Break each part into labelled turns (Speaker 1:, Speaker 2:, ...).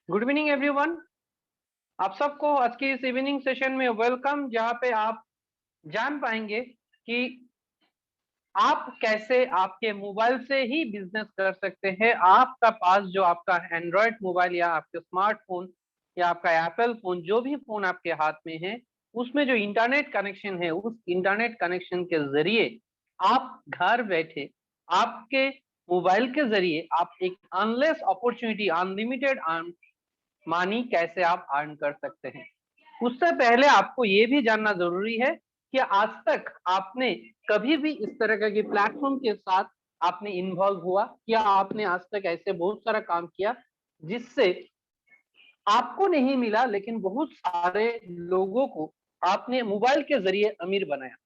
Speaker 1: Good evening everyone. आप सबको आज की इस इवनिंग सेशन में वेलकम, जहां पे आप जान पाएंगे कि आप कैसे आपके मोबाइल से ही बिजनेस कर सकते हैं। आपका पास जो आपका एंड्रॉयड मोबाइल या आपके स्मार्टफोन या आपका एप्पल फोन, जो भी फोन आपके हाथ में है, उसमें जो इंटरनेट कनेक्शन है, उस इंटरनेट कनेक्शन के जरिए आप घर बैठे आपके मोबाइल के जरिए आप एक अनलेस अपॉर्चुनिटी, अनलिमिटेड मानी कैसे आप अर्न कर सकते हैं। उससे पहले आपको ये भी जानना जरूरी है कि आज तक आपने कभी भी इस तरह के प्लेटफॉर्म के साथ आपने इन्वॉल्व हुआ, या आपने आज तक ऐसे बहुत सारा काम किया जिससे आपको नहीं मिला, लेकिन बहुत सारे लोगों को आपने मोबाइल के जरिए अमीर बनाया।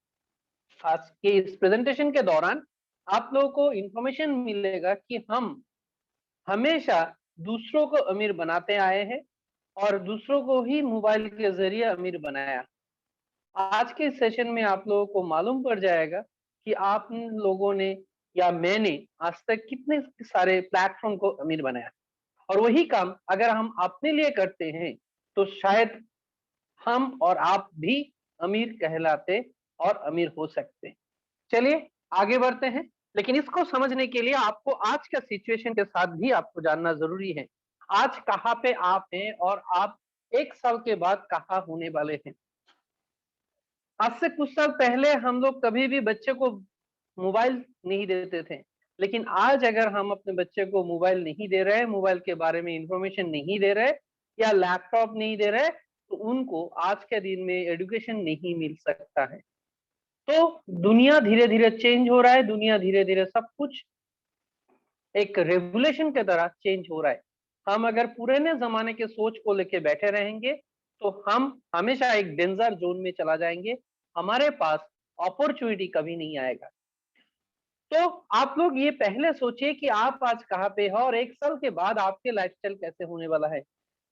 Speaker 1: आज के इस प्रेजेंटेशन के दौरान आप लोगों को इंफॉर्मेशन मिलेगा कि हम हमेशा दूसरों को अमीर बनाते आए हैं और दूसरों को ही मोबाइल के जरिए अमीर बनाया। आज के सेशन में आप लोगों को मालूम पड़ जाएगा कि आप लोगों ने या मैंने आज तक कितने सारे प्लेटफॉर्म को अमीर बनाया, और वही काम अगर हम अपने लिए करते हैं तो शायद हम और आप भी अमीर कहलाते और अमीर हो सकते। चलिए आगे बढ़ते हैं, लेकिन इसको समझने के लिए आपको आज का सिचुएशन के साथ भी आपको जानना जरूरी है। आज कहाँ पे आप हैं और आप एक साल के बाद कहाँ होने वाले हैं। आज से कुछ साल पहले हम लोग कभी भी बच्चे को मोबाइल नहीं देते थे, लेकिन आज अगर हम अपने बच्चे को मोबाइल नहीं दे रहे, मोबाइल के बारे में इंफॉर्मेशन नहीं दे रहे या लैपटॉप नहीं दे रहे, तो उनको आज के दिन में एजुकेशन नहीं मिल सकता है। तो दुनिया धीरे धीरे चेंज हो रहा है, दुनिया धीरे धीरे सब कुछ एक रेवोल्यूशन की तरह चेंज हो रहा है। हम अगर पुराने जमाने के सोच को लेके बैठे रहेंगे तो हम हमेशा एक डेंजर जोन में चला जाएंगे, हमारे पास अपॉर्चुनिटी कभी नहीं आएगा। तो आप लोग ये पहले सोचिए कि आप आज कहाँ पे हो और एक साल के बाद आपके लाइफस्टाइल कैसे होने वाला है।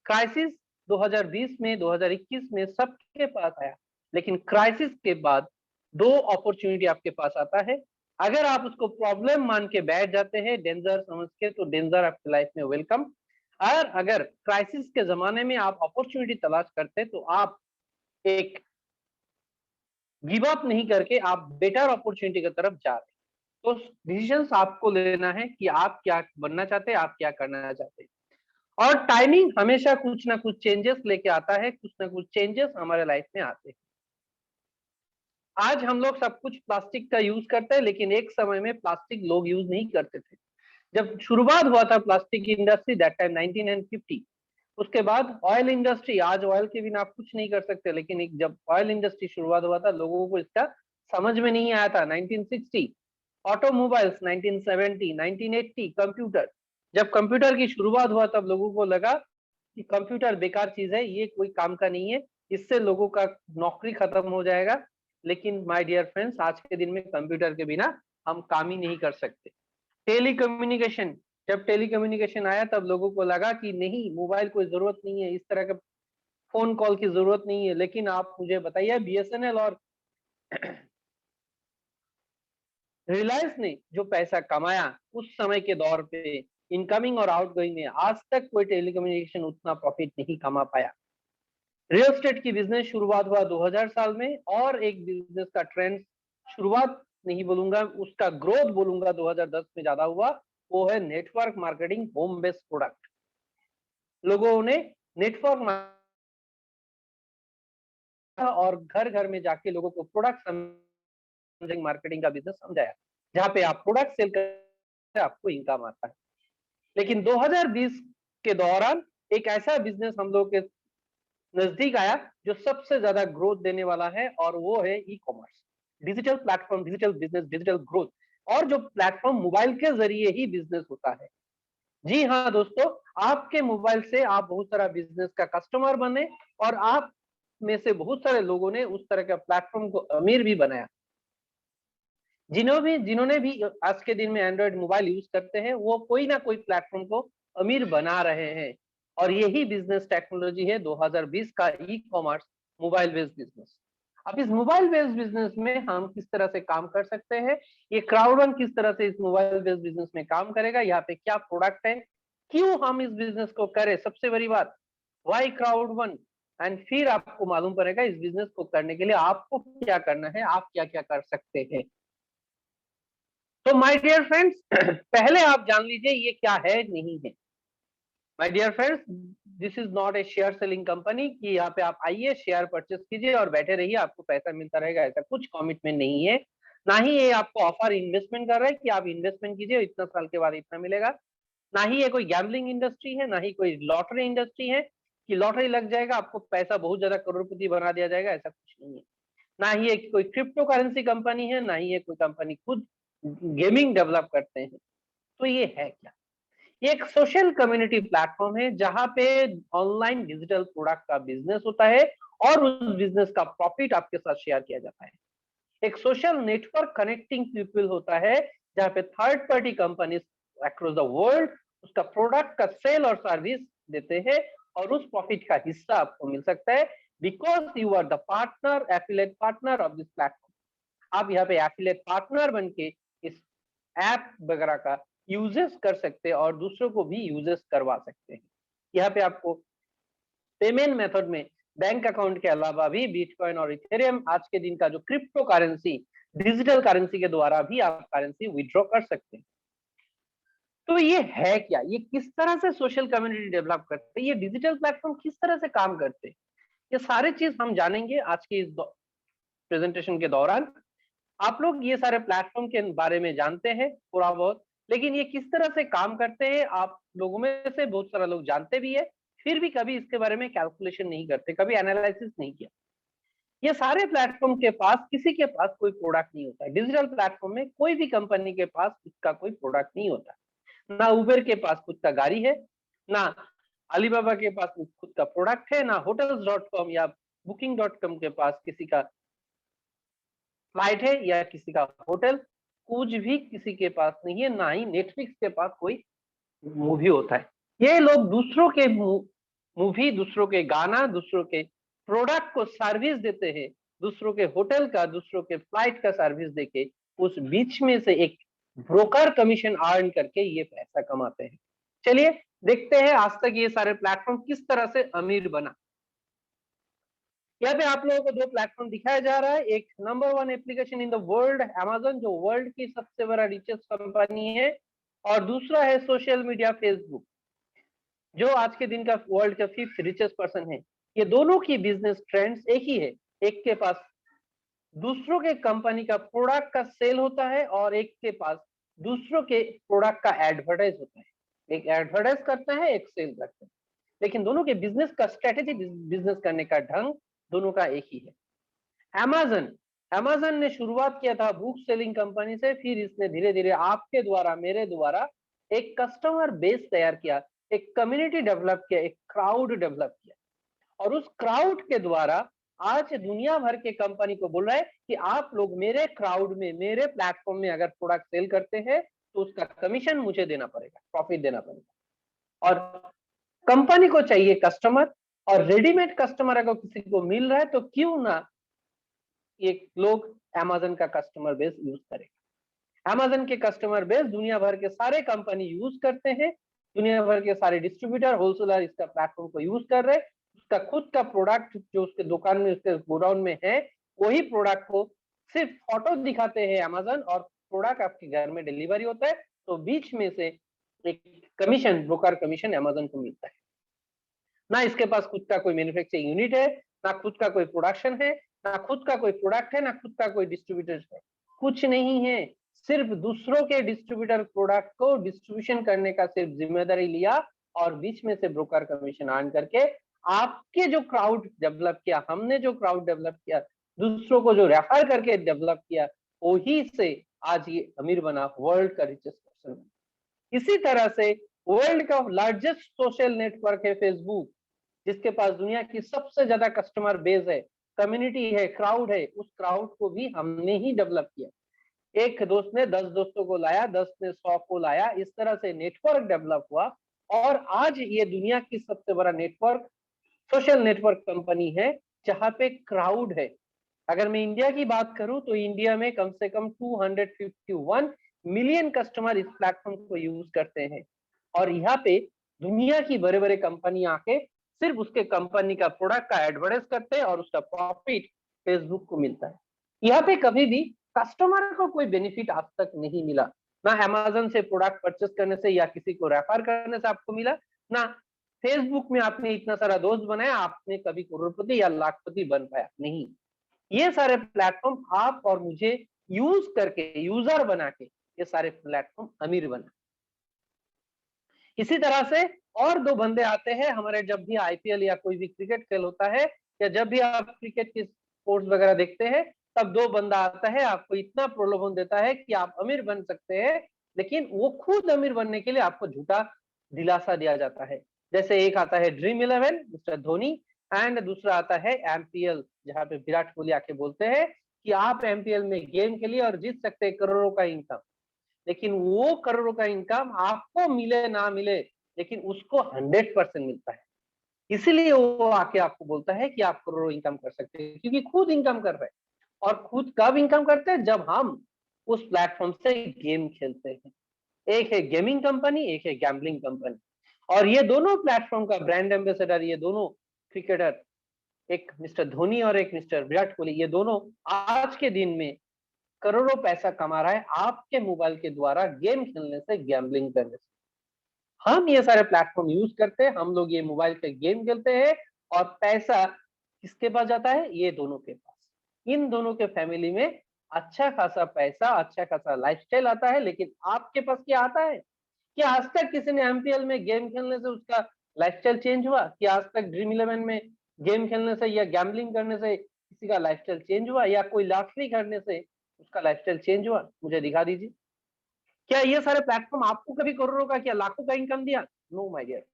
Speaker 1: क्राइसिस 2020 में, 2021 में सबके पास आया, लेकिन क्राइसिस के बाद दो अपॉर्चुनिटी आपके पास आता है। अगर आप उसको प्रॉब्लम मान के बैठ जाते हैं, डेंजर समझ के, तो डेंजर आपकी लाइफ में वेलकम। और अगर क्राइसिस के जमाने में आप अपॉर्चुनिटी तलाश करते हैं तो आप एक गिव अप नहीं करके आप बेटर अपॉर्चुनिटी की तरफ जा रहे हैं। तो डिसीजंस आपको लेना है कि आप क्या बनना चाहते हैं, आप क्या करना चाहते हैं। और टाइमिंग हमेशा कुछ ना कुछ चेंजेस लेके आता है, कुछ ना कुछ चेंजेस हमारे लाइफ में आते हैं। आज हम लोग सब कुछ प्लास्टिक का यूज करते हैं, लेकिन एक समय में प्लास्टिक लोग यूज नहीं करते थे। जब शुरुआत हुआ था प्लास्टिक इंडस्ट्री, दैट टाइम 1950। उसके बाद ऑयल इंडस्ट्री, आज ऑयल के बिना आप कुछ नहीं कर सकते, लेकिन एक जब ऑयल इंडस्ट्री शुरुआत हुआ था, लोगों को इसका समझ में नहीं आया था। 1960 ऑटोमोबाइल्स, 1970, 1980 कंप्यूटर। जब कंप्यूटर की शुरुआत हुआ तब लोगों को लगा कि कंप्यूटर बेकार चीज है, ये कोई काम का नहीं है, इससे लोगों का नौकरी खत्म हो जाएगा। लेकिन माय डियर फ्रेंड्स, आज के दिन में कंप्यूटर के बिना हम काम ही नहीं कर सकते। टेलीकम्युनिकेशन, जब टेलीकम्युनिकेशन आया तब लोगों को लगा कि नहीं, मोबाइल कोई जरूरत नहीं है, इस तरह का फोन कॉल की जरूरत नहीं है। लेकिन आप मुझे बताइए, बीएसएनएल और रिलायंस ने जो पैसा कमाया उस समय के दौर पे, इनकमिंग और आउटगोइंग में, आज तक कोई टेलीकम्युनिकेशन उतना प्रॉफिट नहीं कमा पाया। रियल एस्टेट की बिजनेस शुरुआत हुआ 2000 साल में, और एक बिजनेस का ट्रेंड, शुरुआत नहीं बोलूंगा, उसका ग्रोथ बोलूंगा, 2010 में ज्यादा हुआ। वो है network marketing, home based product. लोगों ने नेटवर्क और घर घर में जाके लोगों को प्रोडक्ट मार्केटिंग का बिजनेस समझाया, जहां पे आप प्रोडक्ट सेल कर आपको इनकम आता है। लेकिन 2020 के दौरान एक ऐसा बिजनेस हम लोग के नजदीक आया जो सबसे ज्यादा ग्रोथ देने वाला है, और वो है e commerce, digital platform, digital business, digital growth. और जो प्लेटफॉर्म मोबाइल के जरिए ही बिजनेस होता है। जी हाँ दोस्तों, आपके मोबाइल से आप बहुत सारा बिजनेस का कस्टमर बने, और आप में से बहुत सारे लोगों ने उस तरह का प्लेटफॉर्म को अमीर भी बनाया। जिन्होंने भी आज के दिन में एंड्रॉइड मोबाइल यूज करते हैं, वो कोई ना कोई प्लेटफॉर्म को अमीर बना रहे हैं। और यही बिजनेस टेक्नोलॉजी है 2020 का e commerce, mobile based business. अब इस मोबाइल बेस्ड बिजनेस में हम किस तरह से काम कर सकते हैं, ये क्राउड वन किस तरह से इस मोबाइल बेस्ड बिजनेस में काम करेगा, यहाँ पे क्या प्रोडक्ट है, क्यों हम इस बिजनेस को करें, सबसे बड़ी बात, वाई क्राउड वन। एंड फिर आपको मालूम पड़ेगा इस बिजनेस को करने के लिए आपको क्या करना है, आप क्या क्या कर सकते हैं। तो माय डियर फ्रेंड्स, पहले आप जान लीजिए ये क्या है नहीं है। My dear friends, this is not a share selling company कि यहाँ पे आप आइए शेयर परचेस कीजिए और बैठे रहिए आपको पैसा मिलता रहेगा, ऐसा कुछ कमिटमेंट नहीं है। ना ही ये आपको ऑफर इन्वेस्टमेंट कर रहा है कि आप इन्वेस्टमेंट कीजिए इतना साल के बाद इतना मिलेगा। ना ही ये कोई गैम्बलिंग इंडस्ट्री है, ना ही कोई लॉटरी इंडस्ट्री है कि लॉटरी लग जाएगा आपको पैसा बहुत ज्यादा करोड़पति बना दिया जाएगा, ऐसा कुछ नहीं है। ना ही ये कोई क्रिप्टो करेंसी कंपनी है, ना ही ये कोई कंपनी खुद गेमिंग डेवलप करते हैं। तो ये है क्या, ये एक सोशल कम्युनिटी प्लेटफॉर्म है जहां पे ऑनलाइन डिजिटल प्रोडक्ट का बिजनेस होता है और उस बिजनेस का प्रॉफिट आपके साथ शेयर किया जाता है। एक सोशल नेटवर्क कनेक्टिंग पीपल होता है जहां पे third party companies across the world उसका प्रोडक्ट का सेल और सर्विस देते हैं और उस प्रॉफिट का हिस्सा आपको मिल सकता है because you are the partner affiliate partner of this platform. आप यहाँ पे एफिलिएट पार्टनर बन के इस ऐप वगैरह का यूजेस कर सकते हैं और दूसरों को भी यूजेस करवा सकते हैं। यहाँ पे आपको पेमेंट मेथड में बैंक अकाउंट के अलावा भी बिटकॉइन और इथेरियम आज के दिन का जो क्रिप्टो करेंसी डिजिटल करेंसी के द्वारा भी आप करेंसी विड्रॉ कर सकते हैं। तो ये है क्या, ये किस तरह से सोशल कम्युनिटी डेवलप करते हैं, ये डिजिटल प्लेटफॉर्म किस तरह से काम करते हैं, ये सारे चीज हम जानेंगे आज के इस प्रेजेंटेशन के दौरान। आप लोग ये सारे प्लेटफॉर्म के बारे में जानते हैं थोड़ा बहुत, लेकिन ये किस तरह से काम करते हैं आप लोगों में से बहुत सारा लोग जानते भी है, फिर भी कभी इसके बारे में कैलकुलेशन नहीं करते, कभी एनालिसिस नहीं किया। ये सारे प्लेटफॉर्म के पास किसी के पास कोई प्रोडक्ट नहीं होता है। डिजिटल प्लेटफॉर्म में कोई भी कंपनी के पास इसका कोई प्रोडक्ट नहीं होता। ना उबर के पास खुद का गाड़ी है, ना अलीबाबा के पास खुद का प्रोडक्ट है, ना hotels.com या booking.com के पास किसी का फ्लाइट है या किसी का होटल, कुछ भी किसी के पास नहीं है। ना ही नेटफ्लिक्स के पास कोई मूवी होता है। ये लोग दूसरों के मूवी, दूसरों के गाना, दूसरों के प्रोडक्ट को सर्विस देते हैं, दूसरों के होटल का, दूसरों के फ्लाइट का सर्विस देके उस बीच में से एक ब्रोकर कमीशन अर्न करके ये पैसा कमाते हैं। चलिए देखते हैं आज तक ये सारे प्लेटफॉर्म किस तरह से अमीर बना। यहाँ पे आप लोगों को दो प्लेटफॉर्म दिखाया जा रहा है। एक number one application in the world Amazon, जो वर्ल्ड की सबसे बड़ा रिचेस्ट कंपनी है, और दूसरा है सोशल मीडिया फेसबुक, जो आज के दिन का वर्ल्ड का फिफ्थ रिचेस्ट पर्सन है। ये दोनों की बिजनेस ट्रेंड्स एक ही है, एक के पास दूसरों के कंपनी का प्रोडक्ट का सेल होता है और एक के पास दूसरों के प्रोडक्ट का एडवर्टाइज होता है। एक एडवर्टाइज करता है, एक सेल करता है, लेकिन दोनों के बिजनेस का स्ट्रेटेजी, बिजनेस करने का ढंग दोनों का एक ही है। अमेजन, अमेजन ने शुरुआत किया था बुक सेलिंग कंपनी से, फिर इसने धीरे धीरे आपके द्वारा मेरे द्वारा एक कस्टमर बेस तैयार किया, एक कम्युनिटी डेवलप किया, एक क्राउड डेवलप किया, और उस क्राउड के द्वारा आज दुनिया भर के कंपनी को बोल रहा है कि आप लोग मेरे क्राउड में, मेरे प्लेटफॉर्म में अगर प्रोडक्ट सेल करते हैं तो उसका कमीशन मुझे देना पड़ेगा, प्रॉफिट देना पड़ेगा। और कंपनी को चाहिए कस्टमर, और रेडीमेड कस्टमर अगर किसी को मिल रहा है तो क्यों ना ये लोग अमेजन का कस्टमर बेस यूज करेगा। अमेजन के कस्टमर बेस दुनिया भर के सारे कंपनी यूज करते हैं, दुनिया भर के सारे डिस्ट्रीब्यूटर, होलसेलर इसका प्लेटफॉर्म को यूज कर रहे हैं। उसका खुद का प्रोडक्ट जो उसके दुकान में, उसके गोडाउन में है, वही प्रोडक्ट को सिर्फ फोटो दिखाते हैं अमेजन और प्रोडक्ट आपके घर में डिलीवरी होता है, तो बीच में से एक कमीशन, ब्रोकर कमीशन अमेजन को मिलता है। ना इसके पास खुद का कोई मैन्युफैक्चरिंग यूनिट है, ना खुद का कोई प्रोडक्शन है, ना खुद का कोई प्रोडक्ट है, ना खुद का कोई डिस्ट्रीब्यूटर है, कुछ नहीं है। सिर्फ दूसरों के डिस्ट्रीब्यूटर प्रोडक्ट को डिस्ट्रीब्यूशन करने का सिर्फ जिम्मेदारी लिया और बीच में से ब्रोकर कमीशन अर्न करके आपके जो क्राउड डेवलप किया, हमने जो क्राउड डेवलप किया, दूसरों को जो रेफर करके डेवलप किया, वही से आज ये अमीर बना, वर्ल्ड का रिचेस्ट पर्सन। इसी तरह से वर्ल्ड का लार्जेस्ट सोशल नेटवर्क है फेसबुक, जिसके पास दुनिया की सबसे ज्यादा कस्टमर बेस है, कम्युनिटी है, क्राउड है, उस क्राउड को भी हमने ही डेवलप किया। एक दोस्त ने 10 दोस्तों को लाया, 10 ने 100 को लाया, इस तरह से नेटवर्क डेवलप हुआ और आज ये दुनिया की सबसे बड़ा नेटवर्क, सोशल नेटवर्क कंपनी है जहां पे क्राउड है। अगर मैं इंडिया की बात करूं तो इंडिया में कम से कम 251 मिलियन कस्टमर इस प्लेटफॉर्म को यूज करते हैं, और यहाँ पे दुनिया की बड़े बड़े कंपनी आके सिर्फ उसके कंपनी का प्रोडक्ट का एडवर्टाइज करते हैं और उसका प्रॉफिट फेसबुक को मिलता है। यहाँ पे कभी भी कस्टमर को कोई बेनिफिट आज तक नहीं मिला, ना अमेजन से प्रोडक्ट परचेस करने से या किसी को रेफर करने से आपको मिला, ना फेसबुक में आपने इतना सारा दोस्त बनाया आपने कभी करोड़पति या लाखपति बन पाया, नहीं। ये सारे प्लेटफॉर्म आप और मुझे यूज करके, यूजर बना के ये सारे प्लेटफॉर्म अमीर बना। इसी तरह से और दो बंदे आते हैं हमारे, जब भी आईपीएल या कोई भी क्रिकेट खेल होता है या जब भी आप क्रिकेट की स्पोर्ट्स वगैरह देखते हैं, तब दो बंदा आता है आपको इतना प्रलोभन देता है कि आप अमीर बन सकते हैं, लेकिन वो खुद अमीर बनने के लिए आपको झूठा दिलासा दिया जाता है। जैसे एक आता है ड्रीम 11 मिस्टर धोनी, एंड दूसरा आता है एमपीएल, जहाँ पे विराट कोहली आके बोलते हैं कि आप एमपीएल में गेम खेलिए और जीत सकते हैं करोड़ों का इनकम। लेकिन वो करोड़ों का इनकम आपको मिले ना मिले, लेकिन उसको 100% मिलता है। इसीलिए वो आके आपको बोलता है कि आप करोड़ों इनकम कर सकते हैं, क्योंकि खुद इनकम कर रहे हैं। और खुद कब इनकम करते हैं? जब हम उस प्लेटफॉर्म से गेम खेलते हैं। एक है गेमिंग कंपनी, एक है गैम्बलिंग कंपनी, और ये दोनों प्लेटफॉर्म का ब्रांड एम्बेसडर, ये दोनों क्रिकेटर, एक मिस्टर धोनी और एक मिस्टर विराट कोहली, ये दोनों आज के दिन में करोड़ों पैसा कमा रहा है आपके मोबाइल के द्वारा गेम खेलने से, गैम्बलिंग करने से। हम ये सारे प्लेटफॉर्म यूज करते हैं, हम लोग ये मोबाइल पे गेम खेलते हैं, और पैसा किसके पास जाता है? ये दोनों के पास। इन दोनों के फैमिली में अच्छा खासा पैसा, अच्छा खासा लाइफस्टाइल आता है, लेकिन आपके पास क्या आता है? क्या आज तक किसी ने एमपीएल में गेम खेलने से उसका लाइफस्टाइल चेंज हुआ? क्या आज तक ड्रीम 11 में गेम खेलने से या गैम्बलिंग करने से किसी का लाइफस्टाइल चेंज हुआ? या कोई लॉटरी करने से उसका लाइफस्टाइल चेंज हुआ? मुझे दिखा दीजिए। क्या ये सारे प्लेटफॉर्म आपको कभी करोड़ों का, क्या लाखों का इनकम दिया? नो माय डियर,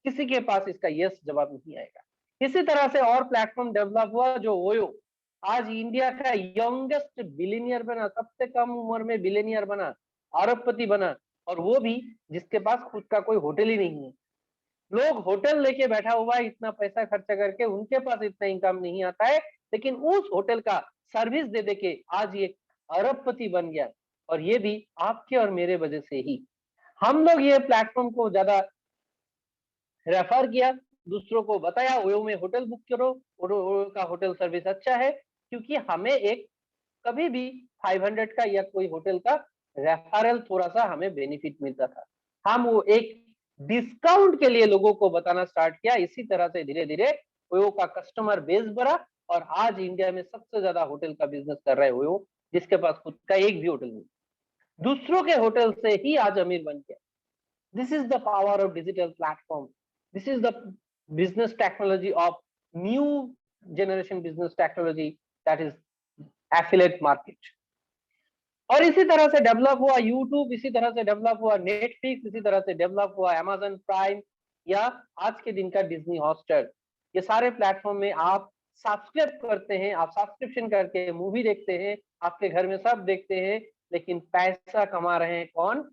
Speaker 1: किसी के पास इसका यस जवाब नहीं आएगा। इसी तरह से और प्लेटफॉर्म डेवलप हुआ, जो ओयो, आज इंडिया का यंगेस्ट बिलियनियर बना, सबसे कम उम्र में बिलियनियर बना, अरबपति बना, और वो भी जिसके पास खुद का कोई होटल ही नहीं है। लोग होटल लेके बैठा हुआ है, इतना पैसा खर्चा करके, उनके पास इतना इनकम नहीं आता है, लेकिन उस होटल का सर्विस दे दे के आज ये अरबपति बन गया, और ये भी आपके और मेरे वजह से ही। हम लोग ये प्लेटफॉर्म को ज्यादा रेफर किया, दूसरों को बताया ओयो में होटल बुक करो, ओयो का होटल सर्विस अच्छा है, क्योंकि हमें एक कभी भी 500 का या कोई होटल का रेफरल थोड़ा सा हमें बेनिफिट मिलता था। हम वो एक डिस्काउंट के लिए लोगों को बताना स्टार्ट किया। इसी तरह से धीरे धीरे ओयो का कस्टमर बेस बढ़ा, और आज इंडिया में सबसे ज्यादा होटल का बिजनेस कर रहा है ओयो, जिसके पास खुद का एक भी होटल नहीं, दूसरों के होटल से ही आज अमीर बन गया। This is the power of digital platform. This is the business technology of new generation business technology, that is affiliate market. और इसी तरह से डेवलप हुआ यूट्यूब, इसी तरह से डेवलप हुआ नेटफ्लिक्स, इसी तरह से डेवलप हुआ अमेजन प्राइम, या आज के दिन का डिज्नी हॉटस्टार। ये सारे प्लेटफॉर्म में आप सब्सक्राइब करते हैं, आप सब्सक्रिप्शन करके मूवी देखते हैं, आपके घर में सब देखते हैं, लेकिन पैसा कमा रहे हैं कौन?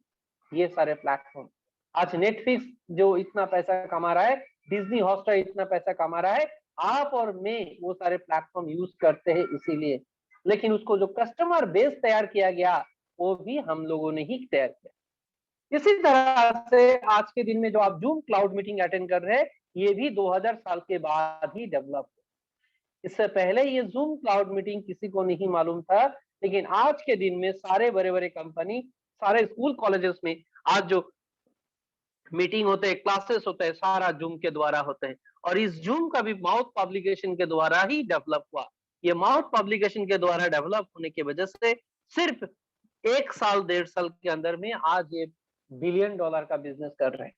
Speaker 1: ये सारे प्लेटफॉर्म। आज नेटफ्लिक्स जो इतना पैसा कमा रहा है, डिज्नी हॉटस्टार इतना पैसा कमा रहा है, आप और मैं वो सारे प्लेटफॉर्म यूज करते हैं इसीलिए। लेकिन उसको जो कस्टमर बेस तैयार किया गया, वो भी हम लोगों ने ही तैयार किया। इसी तरह से आज के दिन में जो आप जूम क्लाउड मीटिंग अटेंड कर रहे हैं, ये भी 2000 साल के बाद ही डेवलप हुआ। इससे पहले ये जूम क्लाउड मीटिंग किसी को नहीं मालूम था, लेकिन आज के दिन में सारे बड़े बड़े कंपनी, सारे स्कूल कॉलेजेस में आज जो मीटिंग होते हैं, क्लासेस होते हैं, सारा जूम के द्वारा होते हैं। और इस जूम का भी माउथ पब्लिकेशन के द्वारा ही डेवलप हुआ। ये माउथ पब्लिकेशन के द्वारा डेवलप होने की वजह से सिर्फ 1 साल 1.5 साल के अंदर में आज ये बिलियन डॉलर का बिजनेस कर रहे हैं।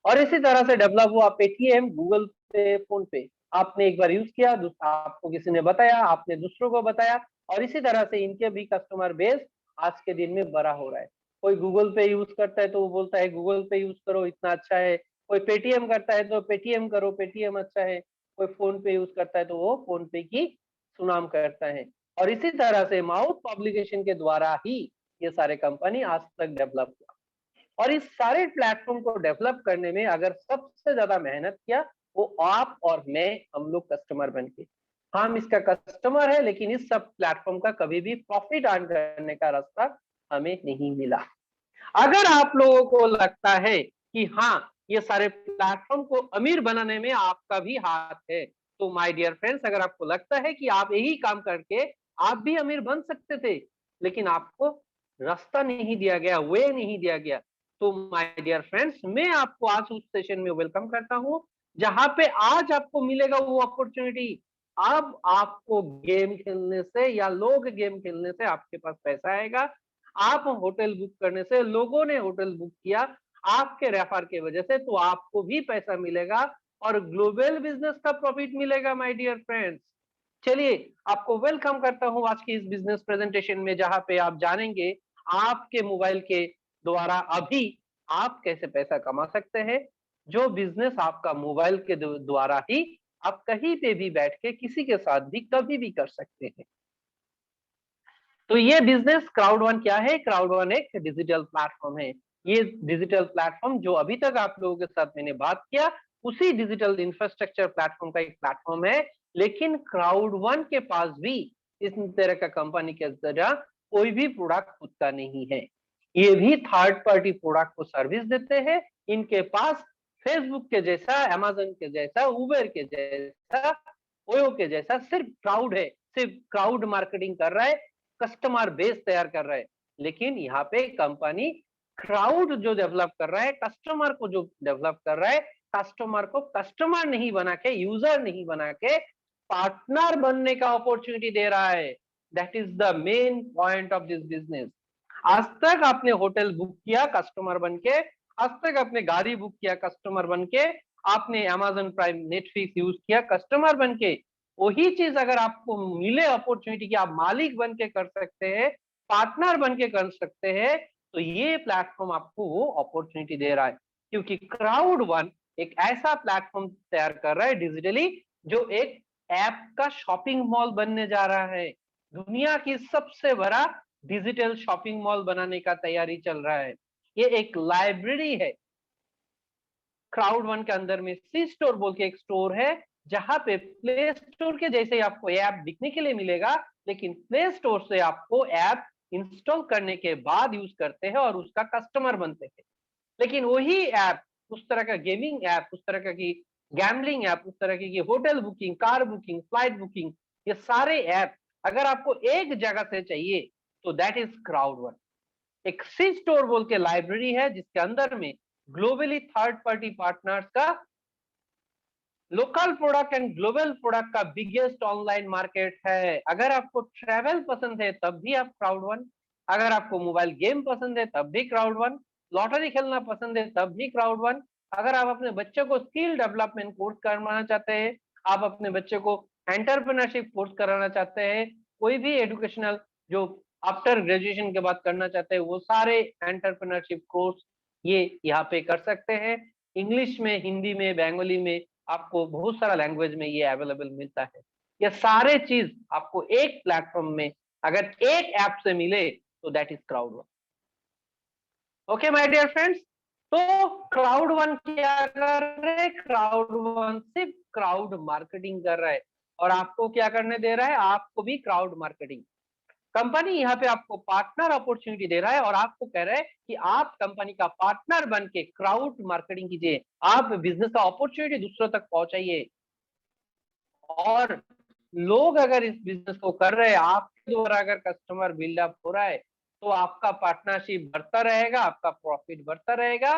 Speaker 1: और इसी तरह से डेवलप हुआ पेटीएम, गूगल पे, फोन पे। आपने एक बार यूज किया, आपको किसी ने बताया, आपने दूसरों को बताया, और इसी तरह से इनके भी कस्टमर बेस आज के दिन में बड़ा हो रहा है। कोई गूगल पे यूज करता है तो वो बोलता है गूगल पे यूज करो, इतना अच्छा है। कोई पेटीएम करता है तो पेटीएम करो, पेटीएम अच्छा है। कोई फोन पे यूज करता है तो वो फोन पे की सुनाम करता है। और इसी तरह से माउथ पब्लिकेशन के द्वारा ही ये सारे कंपनी आज तक डेवलप हुआ। और इस सारे प्लेटफॉर्म को डेवलप करने में अगर सबसे ज्यादा मेहनत किया, वो आप और मैं, हम लोग कस्टमर बन के। हम इसका कस्टमर है, लेकिन इस सब प्लेटफॉर्म का कभी भी प्रॉफिट अर्न करने का रास्ता हमें नहीं मिला। अगर आप लोगों को लगता है कि हाँ, ये सारे प्लेटफॉर्म को अमीर बनाने में आपका भी हाथ है। तो माय डियर फ्रेंड्स, अगर आपको लगता है कि आप यही काम करके आप भी अमीर बन सकते थे, लेकिन आपको रास्ता नहीं दिया गया, वे नहीं दिया गया, तो माय डियर फ्रेंड्स, मैं आपको आज उस सेशन में वेलकम करता हूँ, जहां पे आज आपको मिलेगा वो अपॉर्चुनिटी। अब आपको गेम खेलने से या लोग गेम खेलने से आपके पास पैसा आएगा। आप होटल बुक करने से, लोगों ने होटल बुक किया आपके रेफर की वजह से, तो आपको भी पैसा मिलेगा और ग्लोबल बिजनेस का प्रॉफिट मिलेगा माय डियर फ्रेंड्स। चलिए, आपको वेलकम करता हूं आज की इस बिजनेस प्रेजेंटेशन में, जहां पे आप जानेंगे आपके मोबाइल के द्वारा अभी आप कैसे पैसा कमा सकते हैं, जो बिजनेस आपका मोबाइल के द्वारा ही आप कहीं पे भी बैठ के किसी के साथ भी कभी भी कर सकते हैं। तो ये बिजनेस क्राउड वन क्या है? क्राउड वन एक डिजिटल प्लेटफॉर्म है। ये डिजिटल प्लेटफॉर्म जो अभी तक आप लोगों के साथ मैंने बात किया, उसी डिजिटल इंफ्रास्ट्रक्चर प्लेटफॉर्म का एक प्लेटफॉर्म है, लेकिन क्राउड वन के पास भी इस तरह का कंपनी के तरह कोई भी प्रोडक्ट खुद का नहीं है। ये भी थर्ड पार्टी प्रोडक्ट को सर्विस देते हैं। इनके पास फेसबुक के जैसा, अमेजन के जैसा, उबर के जैसा, ओयो के जैसा सिर्फ क्राउड है, सिर्फ क्राउड मार्केटिंग कर रहा है, कस्टमर बेस तैयार कर रहा है। लेकिन यहाँ पे कंपनी क्राउड जो डेवलप कर रहा है, कस्टमर को जो डेवलप कर रहा है, कस्टमर को कस्टमर नहीं बना के, यूजर नहीं बना के, पार्टनर बनने का अपॉर्चुनिटी दे रहा है। That is the main point of this business. आज तक आपने होटल बुक किया कस्टमर बन के, आज तक आपने गाड़ी बुक किया कस्टमर बन के, आपने अमेजन प्राइम नेटफ्लिक्स यूज किया कस्टमर बन के। वही चीज अगर आपको मिले अपॉर्चुनिटी कि आप मालिक बन के कर सकते हैं, पार्टनर बन के कर सकते हैं, तो ये प्लेटफॉर्म आपको वो अपॉर्चुनिटी दे रहा है। क्योंकि क्राउड वन एक ऐसा प्लेटफॉर्म तैयार कर रहा है डिजिटली, जो एक ऐप का शॉपिंग मॉल बनने जा रहा है। दुनिया की सबसे बड़ा डिजिटल शॉपिंग मॉल बनाने का तैयारी चल रहा है। ये एक लाइब्रेरी है। क्राउड वन के अंदर में सी स्टोर बोल के एक स्टोर है, जहां पे प्ले स्टोर के जैसे आपको ऐप दिखने के लिए मिलेगा, लेकिन प्ले स्टोर से आपको ऐप इंस्टॉल करने के बाद यूज करते हैं और उसका कस्टमर बनते हैं। लेकिन वही ऐप, उस तरह का गेमिंग ऐप, उस तरह का की गैम्बलिंग ऐप, उस तरह की hotel booking, car booking, flight booking, ये सारे ऐप अगर आपको एक जगह से चाहिए, तो दैट इज क्राउड वन। एक सी स्टोर बोल के लाइब्रेरी है, जिसके अंदर में ग्लोबली थर्ड पार्टी पार्टनर्स का local product and global product का बिगेस्ट ऑनलाइन मार्केट है। अगर आपको ट्रैवल पसंद है तब भी आप क्राउड वन, अगर आपको मोबाइल गेम पसंद है तब भी क्राउड वन, लॉटरी खेलना पसंद है तब भी क्राउड वन, अगर आप अपने बच्चे को स्किल डेवलपमेंट कोर्स करवाना चाहते हैं, आप अपने बच्चे को एंटरप्रेन्योरशिप कोर्स कराना चाहते हैं, कोई भी एजुकेशनल जो आफ्टर ग्रेजुएशन के बाद करना चाहते हैं, वो सारे एंटरप्रेन्योरशिप कोर्स ये यहाँ पे कर सकते हैं। इंग्लिश में, हिंदी में, बंगाली में, आपको बहुत सारा लैंग्वेज में ये अवेलेबल मिलता है। ये सारे चीज आपको एक प्लेटफॉर्म में अगर एक ऐप से मिले, तो that is crowd one. Okay my dear friends, तो क्राउड वन क्या कर रहे हैं? क्राउड वन सिर्फ क्राउड मार्केटिंग कर रहा है, और आपको क्या करने दे रहा है? आपको भी क्राउड मार्केटिंग। कंपनी यहाँ पे आपको पार्टनर अपॉर्चुनिटी दे रहा है और आपको कह रहा है कि आप कंपनी का पार्टनर बन के क्राउड मार्केटिंग कीजिए, आप बिजनेस का अपॉर्चुनिटी दूसरों तक पहुंचाइए। और लोग अगर इस बिजनेस को कर रहे हैं, आपके द्वारा अगर कस्टमर बिल्डअप हो रहा है, तो आपका पार्टनरशिप बढ़ता रहेगा, आपका प्रॉफिट बढ़ता रहेगा,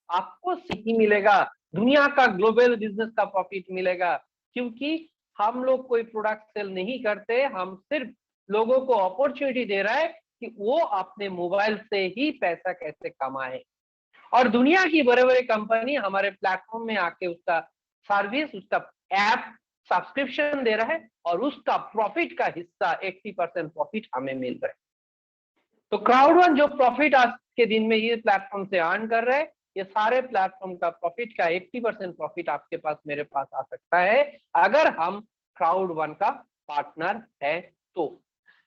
Speaker 1: आपको सीखी मिलेगा, दुनिया का ग्लोबल बिजनेस का प्रॉफिट मिलेगा। क्योंकि हम लोग कोई प्रोडक्ट सेल नहीं करते, हम सिर्फ लोगों को अपॉर्चुनिटी दे रहा है कि वो अपने मोबाइल से ही पैसा कैसे कमाए। और दुनिया की बड़े बड़े कंपनी हमारे प्लेटफॉर्म में आके उसका सर्विस, उसका ऐप सब्सक्रिप्शन दे रहा है, और उसका प्रॉफिट का हिस्सा 80% प्रॉफिट हमें मिल रहा है। तो क्राउड वन जो प्रॉफिट आज के दिन में ये प्लेटफॉर्म से अर्न कर रहे हैं, ये सारे प्लेटफॉर्म का प्रॉफिट का 80% प्रॉफिट आपके पास, मेरे पास आ सकता है, अगर हम क्राउड वन का पार्टनर है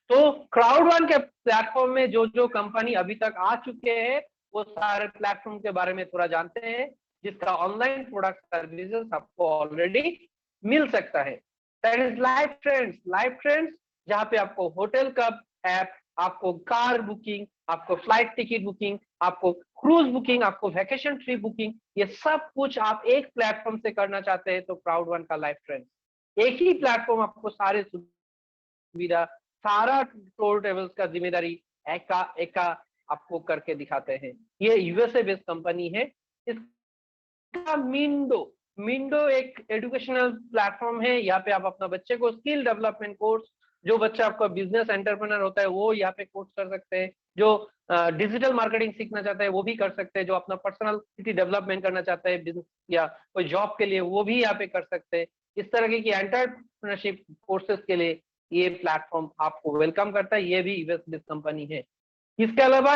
Speaker 1: तो क्राउड वन के प्लेटफॉर्म में जो जो कंपनी अभी तक आ चुके हैं, वो सारे प्लेटफॉर्म के बारे में थोड़ा जानते हैं, जिसका ऑनलाइन प्रोडक्ट सर्विसेज आपको ऑलरेडी मिल सकता है। That is live trends. Live trends जहाँ पे आपको होटल का ऐप, आपको कार बुकिंग, आपको फ्लाइट टिकट बुकिंग, आपको क्रूज बुकिंग, आपको वैकेशन ट्रिप बुकिंग, ये सब कुछ आप एक प्लेटफॉर्म से करना चाहते हैं तो क्राउड वन का लाइफ ट्रेंड, एक ही प्लेटफॉर्म आपको सारे सुविधा, सारा टूर ट्रेवल्स का जिम्मेदारी एक का आपको करके दिखाते हैं। ये यूएसए बेस्ड कंपनी है। इसका मिंडो एक एजुकेशनल प्लेटफॉर्म है। यहाँ पे आप अपना बच्चे को स्किल डेवलपमेंट कोर्स, जो बच्चा आपका बिजनेस एंटरप्रेन्योर होता है वो यहाँ पे कोर्स कर सकते हैं, जो डिजिटल मार्केटिंग सीखना चाहता है वो भी कर सकते हैं, जो अपना पर्सनालिटी डेवलपमेंट करना चाहता है बिजनेस या कोई जॉब के लिए वो भी यहाँ पे कर सकते हैं। इस तरह की एंटरप्रेन्योरशिप कोर्सेज के लिए ये प्लेटफॉर्म आपको वेलकम करता है। ये भी यूएस बेस्ड कंपनी है। इसके अलावा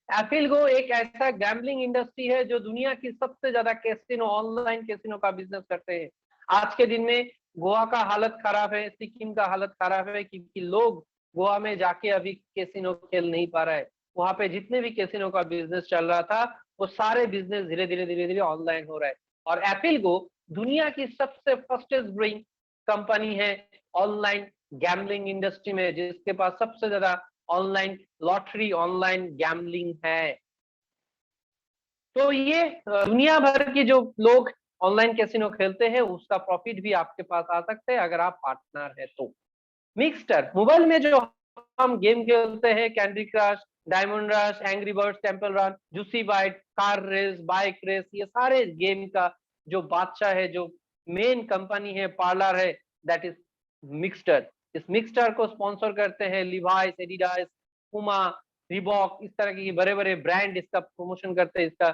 Speaker 1: एफिलगो एक ऐसा गैम्बलिंग इंडस्ट्री है जो दुनिया की सबसे ज्यादा कैसीनो, ऑनलाइन कैसीनो का बिजनेस करते हैं। आज के दिन में गोवा का हालत खराब है, सिक्किम का हालत खराब है, क्योंकि लोग गोवा में जाके अभी कैसीनो खेल नहीं पा रहा है। वहां पे जितने भी कैसीनो का बिजनेस चल रहा था वो सारे बिजनेस धीरे धीरे ऑनलाइन हो रहा है। और एफिलगो दुनिया की सबसे फास्टेस्ट ग्रोइंग कंपनी है ऑनलाइन गैम्बलिंग इंडस्ट्री में, जिसके पास सबसे ज्यादा ऑनलाइन लॉटरी, ऑनलाइन गैम्बलिंग है। तो ये दुनिया भर के जो लोग ऑनलाइन कैसीनो खेलते हैं उसका प्रॉफिट भी आपके पास आ सकता है अगर आप पार्टनर है तो। मिक्सटर मोबाइल में जो हम गेम खेलते हैं, candy crush, diamond rush, angry birds, temple run, juicy bite, car race, bike race, ये सारे गेम का जो बादशाह है, जो मेन कंपनी है, पार्लर है, दैट इज मिक्सटर। इस मिक्सटर को स्पॉन्सर करते हैं लिवाइस, एडिडास, पुमा, रिबॉक, इस तरह के बड़े बड़े ब्रांड इसका प्रमोशन करते हैं, इसका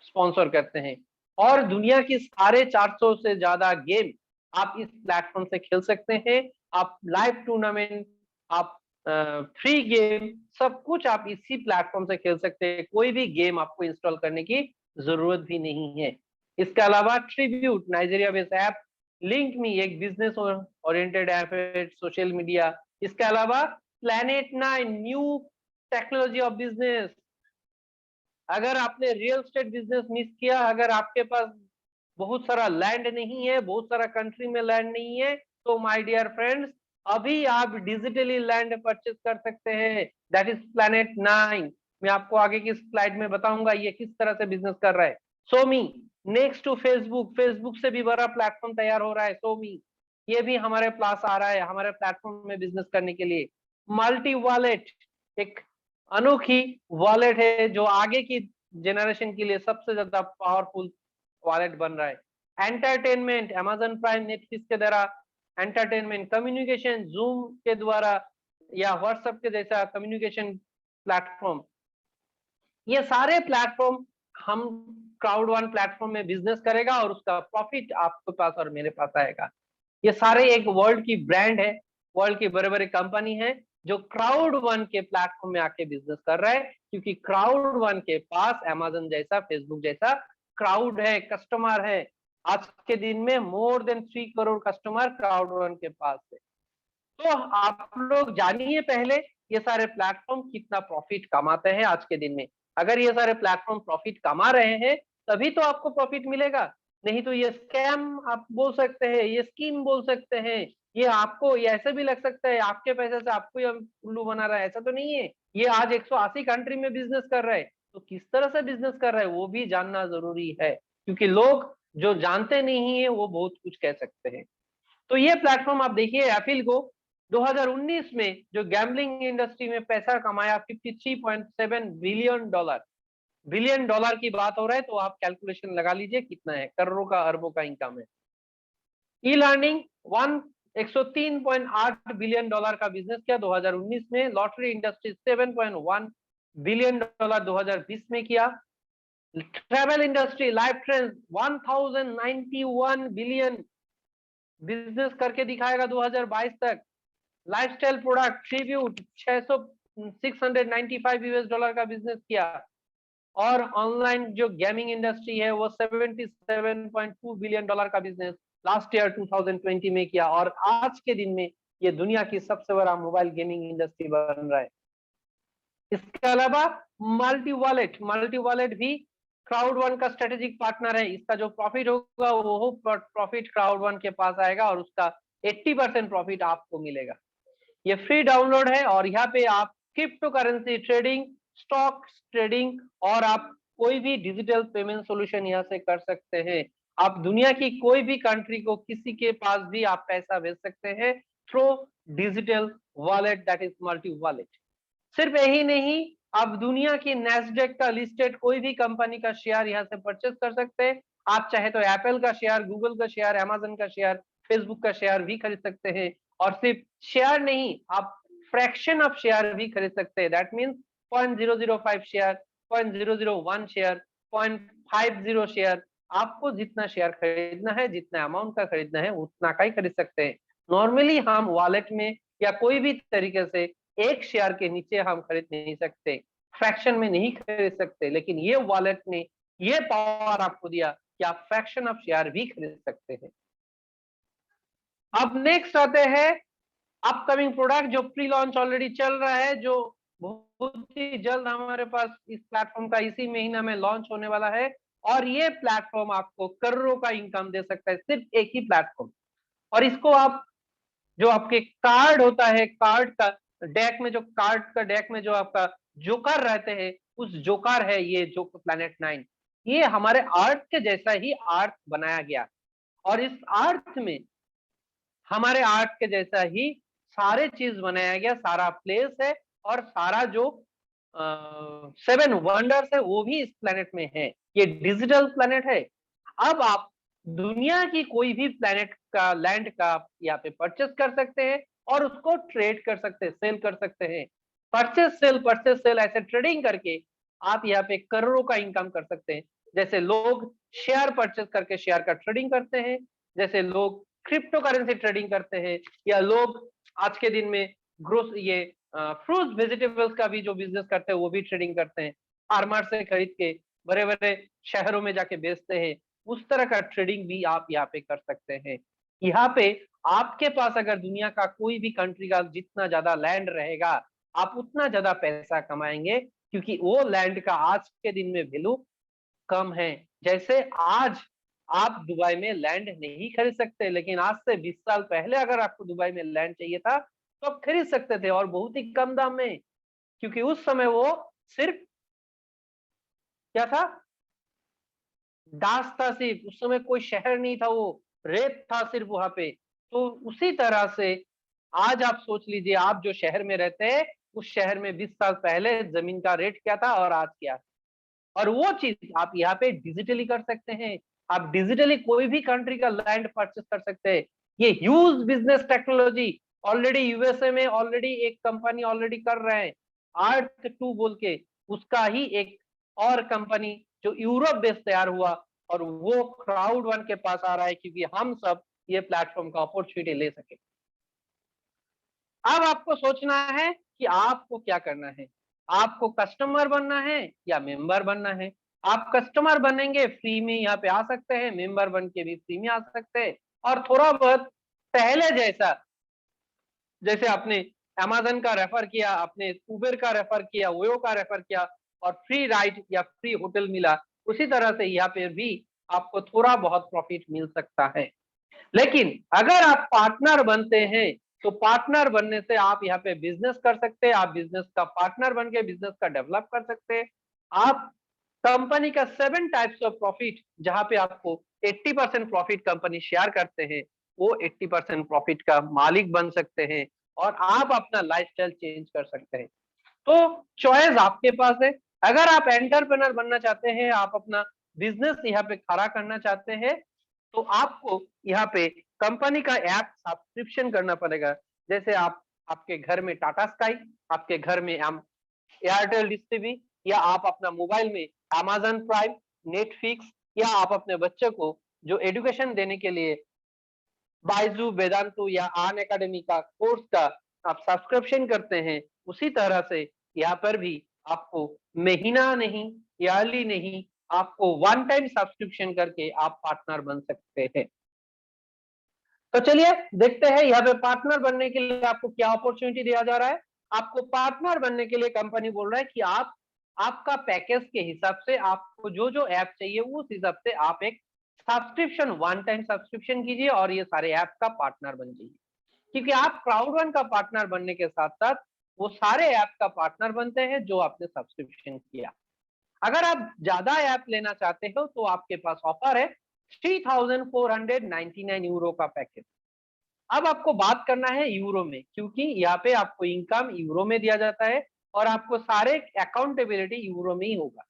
Speaker 1: स्पॉन्सर करते हैं। और दुनिया की 450 से ज्यादा गेम आप इस प्लेटफॉर्म से खेल सकते हैं। आप लाइव टूर्नामेंट, आप फ्री गेम, सब कुछ आप इसी प्लेटफॉर्म से खेल सकते हैं। कोई भी गेम आपको इंस्टॉल करने की जरूरत भी नहीं है। इसके अलावा tribute Nigeria based app, link me एक बिजनेस ओरिएंटेड ऐप है, सोशल मीडिया। इसके अलावा planet 9 new technology of business. अगर आपने रियल एस्टेट बिजनेस मिस किया, अगर आपके पास बहुत सारा लैंड नहीं है, बहुत सारा कंट्री में लैंड नहीं है, तो माय डियर फ्रेंड्स अभी आप डिजिटली लैंड परचेज कर सकते हैं, दैट इज प्लैनेट 9। मैं आपको आगे की स्लाइड में बताऊंगा ये किस तरह से बिजनेस कर रहा है। सोमी नेक्स्ट टू फेसबुक, फेसबुक से भी बड़ा प्लेटफॉर्म तैयार हो रहा है सोमी, ये भी हमारे पास आ रहा है हमारे प्लेटफॉर्म में बिजनेस करने के लिए। मल्टी वॉलेट एक अनोखी वॉलेट है जो आगे की जनरेशन के लिए सबसे ज्यादा पावरफुल वॉलेट बन रहा है। एंटरटेनमेंट अमेजन प्राइम, नेटफ्लिक्स के द्वारा एंटरटेनमेंट, कम्युनिकेशन जूम के द्वारा या व्हाट्सएप के जैसा कम्युनिकेशन प्लेटफॉर्म, ये सारे प्लेटफॉर्म हम क्राउड वन प्लेटफॉर्म में बिजनेस करेगा और उसका प्रॉफिट आपके पास और मेरे पास आएगा। ये सारे एक वर्ल्ड की ब्रांड है, वर्ल्ड की बड़े बड़े कंपनी है जो क्राउड वन के प्लेटफॉर्म में आके बिजनेस कर रहा है, क्योंकि क्राउड वन के पास अमेजन जैसा, फेसबुक जैसा क्राउड है, कस्टमर है। आज के दिन में more than 3 crore customer crowd one के पास है। तो आप लोग जानिए पहले ये सारे प्लेटफॉर्म कितना प्रॉफिट कमाते हैं आज के दिन में। अगर ये सारे प्लेटफॉर्म प्रॉफिट कमा रहे हैं तभी तो आपको प्रॉफिट मिलेगा, नहीं तो ये स्कैम आप बोल सकते हैं, ये स्कीम बोल सकते हैं, ये आपको ये ऐसे भी लग सकता है आपके पैसे से आपको ये उल्लू बना रहा है, ऐसा तो नहीं है। ये आज 180 कंट्री में बिजनेस कर रहा है, तो किस तरह से बिजनेस कर रहा है वो भी जानना जरूरी है, क्योंकि लोग जो जानते नहीं है वो बहुत कुछ कह सकते हैं। तो ये प्लेटफॉर्म आप देखिए एफिलगो 2019 में जो गैम्बलिंग इंडस्ट्री में पैसा कमाया 53.7 बिलियन डॉलर की बात हो रहा है, तो आप कैलकुलेशन लगा लीजिए कितना है, करोड़ों का, अरबों का इनकम है। ई लर्निंग 103.8 बिलियन डॉलर का बिजनेस किया 2019 में। लॉटरी इंडस्ट्री 7.1 बिलियन डॉलर 2020 में किया। Travel industry life trends 1091 billion business करके दिखाएगा 2022 तक। Lifestyle product tribute 695 US dollar का बिजनेस किया। और ऑनलाइन जो गेमिंग इंडस्ट्री है वो 77.2 बिलियन डॉलर का बिजनेस लास्ट ईयर 2020 में किया, और आज के दिन में ये दुनिया की सबसे बड़ा मोबाइल गेमिंग इंडस्ट्री बन रहा है। इसके अलावा मल्टी वॉलेट भी क्राउड वन का स्ट्रेटेजिक पार्टनर है। इसका जो प्रॉफिट होगा वो प्रॉफिट क्राउड वन के पास आएगा और उसका 80% प्रॉफिट आपको मिलेगा। ये फ्री डाउनलोड है और यहाँ पे आप crypto currency trading, stock trading, और आप कोई भी डिजिटल पेमेंट सॉल्यूशन यहाँ से कर सकते हैं। आप दुनिया की कोई भी कंट्री को किसी के पास भी आप पैसा भेज सकते हैं through digital wallet, that is multi wallet. सिर्फ यही नहीं, आप दुनिया की नेस्डेक का लिस्टेड कोई भी कंपनी का शेयर यहाँ से परचेस कर सकते हैं। आप चाहे तो एप्पल का शेयर, गूगल का शेयर, अमेजन का शेयर, फेसबुक का शेयर भी खरीद सकते हैं। और सिर्फ शेयर नहीं, आप फ्रैक्शन ऑफ शेयर भी खरीद सकते हैं। That means 0.005 share, 0.001 share, 0.50 share. आपको जितना शेयर खरीदना है, जितना अमाउंट का खरीदना है, उतना का ही खरीद सकते हैं। नॉर्मली हम वॉलेट में या कोई भी तरीके से एक शेयर के नीचे हम खरीद नहीं सकते, फ्रैक्शन में नहीं खरीद सकते, लेकिन ये वॉलेट ने ये पावर आपको दिया कि आप फ्रैक्शन ऑफ शेयर भी खरीद सकते हैं। अब नेक्स्ट आते हैं अपकमिंग प्रोडक्ट जो प्री लॉन्च ऑलरेडी चल रहा है, जो बहुत ही जल्द हमारे पास इस प्लेटफॉर्म का इसी महीना में लॉन्च होने वाला है। और ये प्लेटफॉर्म आपको करोड़ों का इनकम दे सकता है, सिर्फ एक ही प्लेटफॉर्म। और इसको आप, जो आपके कार्ड होता है, कार्ड का डेक में, जो कार्ड का डेक में जो आपका जोकर रहते हैं, उस जोकर है ये जो प्लैनेट 9। ये हमारे अर्थ के जैसा ही अर्थ बनाया गया, और इस अर्थ में हमारे अर्थ के जैसा ही सारे चीज बनाया गया, सारा प्लेस है, और सारा जो 7 वंडर्स है वो भी इस प्लैनेट में है। ये डिजिटल प्लैनेट है। अब आप दुनिया की कोई भी प्लैनेट का लैंड का यहाँ पे परचेस कर सकते हैं और उसको ट्रेड कर सकते हैं, सेल कर सकते हैं। परचेस सेल ऐसे ट्रेडिंग करके आप यहाँ पे करोड़ों का इनकम कर सकते हैं। जैसे लोग शेयर परचेस करके शेयर का ट्रेडिंग करते हैं, जैसे लोग क्रिप्टो करेंसी ट्रेडिंग करते हैं, या लोग आज के दिन में ग्रोस ये फ्रूट्स वेजिटेबल्स का भी जो बिजनेस करते हैं वो भी ट्रेडिंग करते हैं। फार्मर से खरीद के बड़े बड़े शहरों में जाके बेचते हैं। उस तरह का ट्रेडिंग भी आप यहाँ पे कर सकते हैं। यहाँ पे आपके पास अगर दुनिया का कोई भी कंट्री का जितना ज्यादा लैंड रहेगा, आप उतना ज्यादा पैसा कमाएंगे, क्योंकि वो लैंड का आज के दिन में वैल्यू कम है। जैसे आज आप दुबई में लैंड नहीं खरीद सकते, लेकिन आज से 20 साल पहले अगर आपको दुबई में लैंड चाहिए था तो आप खरीद सकते थे, और बहुत ही कम दाम में, क्योंकि उस समय वो सिर्फ क्या था, दास था सिर्फ। उस समय कोई शहर नहीं था, वो रेत था सिर्फ वहां पे। तो उसी तरह से आज आप सोच लीजिए, आप जो शहर में रहते हैं उस शहर में 20 साल पहले जमीन का रेट क्या था और आज क्या। और वो चीज आप यहाँ पे डिजिटली कर सकते हैं। आप डिजिटली कोई भी कंट्री का लैंड परचेस कर सकते हैं। ये huge business technology already USA में ऑलरेडी एक कंपनी ऑलरेडी कर रहे हैं, अर्थ 2 बोल के। उसका ही एक और कंपनी जो यूरोप बेस तैयार हुआ, और वो क्राउड वन के पास आ रहा है, क्योंकि हम सब ये प्लेटफॉर्म का अपॉर्चुनिटी ले सके। अब आपको सोचना है कि आपको क्या करना है। आपको कस्टमर बनना है या मेंबर बनना है। आप कस्टमर बनेंगे, फ्री में यहाँ पे आ सकते हैं, मेंबर बन के भी फ्री में आ सकते हैं। और थोड़ा बहुत पहले जैसा, जैसे आपने अमेजन का रेफर किया, आपने उबेर का रेफर किया, ओयो का रेफर किया, और फ्री राइड या फ्री होटल मिला, उसी तरह से यहाँ पे भी आपको थोड़ा बहुत प्रॉफिट मिल सकता है। लेकिन अगर आप पार्टनर बनते हैं, तो पार्टनर बनने से आप यहाँ पे बिजनेस कर सकते हैं। आप बिजनेस का पार्टनर बन के बिजनेस का डेवलप कर सकते हैं। आप कंपनी का 7 टाइप्स ऑफ प्रॉफिट, जहां पे आपको 80% प्रॉफिट कंपनी शेयर करते हैं, वो 80% प्रॉफिट का मालिक बन सकते हैं, और आप अपना लाइफस्टाइल चेंज कर सकते हैं। तो चॉइस आपके पास है। अगर आप एंटरप्रेन्योर बनना चाहते हैं, आप अपना बिजनेस यहाँ पे खड़ा करना चाहते हैं, तो आपको यहाँ पे कंपनी का ऐप सब्सक्रिप्शन करना पड़ेगा। जैसे आप, आपके घर में टाटा स्काई, आपके घर में एयरटेल डिश टीवी, या आप अपना मोबाइल में अमेजन प्राइम, नेटफ्लिक्स, या आप अपने बच्चे को जो एजुकेशन देने के लिए बाइजू, वेदांतु या आन एकेडमी का कोर्स का आप सब्सक्रिप्शन करते हैं, उसी तरह से यहाँ पर भी आपको महीना नहीं, ईयरली नहीं, आपको वन टाइम सब्सक्रिप्शन करके आप पार्टनर बन सकते हैं। तो चलिए देखते हैं यहाँ पे पार्टनर बनने के लिए आपको क्या अपॉर्चुनिटी दिया जा रहा है। आपको पार्टनर बनने के लिए कंपनी बोल रहा है कि आप, आपका पैकेज के हिसाब से आपको जो जो ऐप चाहिए उस हिसाब से आप एक सब्सक्रिप्शन, वन टाइम सब्सक्रिप्शन कीजिए और ये सारे ऐप का पार्टनर बन जाइए। क्योंकि आप क्राउड वन का पार्टनर बनने के साथ साथ वो सारे ऐप का पार्टनर बनते हैं जो आपने सब्सक्रिप्शन किया। अगर आप ज्यादा ऐप लेना चाहते हो तो आपके पास ऑफर है 3499 यूरो का पैकेज। अब आपको बात करना है यूरो में, क्योंकि यहाँ पे आपको इनकम यूरो में दिया जाता है और आपको सारे अकाउंटेबिलिटी यूरो में ही होगा।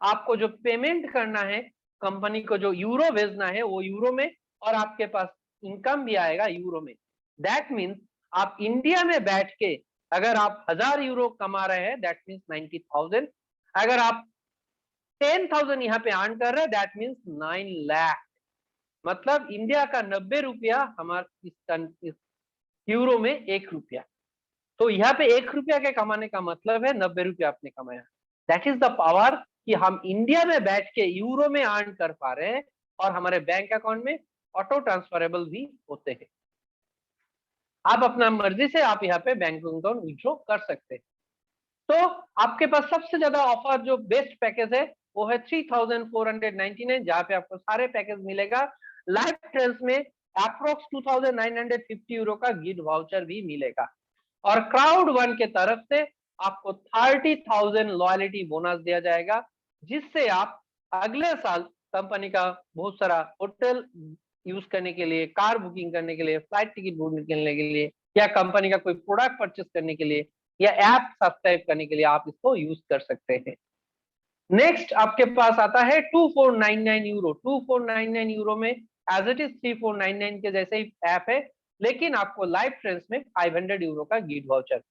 Speaker 1: आपको जो पेमेंट करना है, कंपनी को जो यूरो भेजना है वो यूरो में, और आपके पास इनकम भी आएगा यूरो में। दैट मीन्स आप इंडिया में बैठ के अगर आप 1000 यूरो कमा रहे हैं, दैट मीन्स 90,000। अगर आप 10,000 यहाँ पे अर्न कर रहे हैं, दैट मीन्स 9 लाख। मतलब इंडिया का 90 रुपया हमारे इस यूरो में 1 रुपया। तो यहाँ पे 1 रुपया के कमाने का मतलब है 90 रुपया आपने कमाया। दैट इज द पावर कि हम इंडिया में बैठ के यूरो में अर्न कर पा रहे हैं और हमारे बैंक अकाउंट में ऑटो ट्रांसफरेबल भी होते हैं। आप अपना मर्जी से आप यहाँ पे बैंक अकाउंट विड्रॉ कर सकते हैं। तो आपके पास सबसे ज्यादा ऑफर जो बेस्ट पैकेज है वो है 3499, जहाँ पे आपको सारे पैकेज मिलेगा। लाइफ ट्रेल्स में अप्रोक्स 2950 यूरो का गिफ्ट वाउचर भी मिलेगा, और क्राउड वन के तरफ से आपको 30,000 लॉयलिटी बोनस दिया जाएगा, जिससे आप अगले साल कंपनी का बहुत सारा होटल यूज करने के लिए, कार बुकिंग करने के लिए, फ्लाइट टिकट बुकिंग करने के लिए, या कंपनी का कोई प्रोडक्ट परचेस करने के लिए, या ऐप सब्सक्राइब करने के लिए आप इसको यूज कर सकते हैं। नेक्स्ट आपके पास आता है 2499 यूरो। 2499 यूरो में एज इट इज 3499 के जैसे ही ऐप है, लेकिन आपको लाइफ ट्रेंड्स में 500 यूरो का गिफ्ट वाउचर।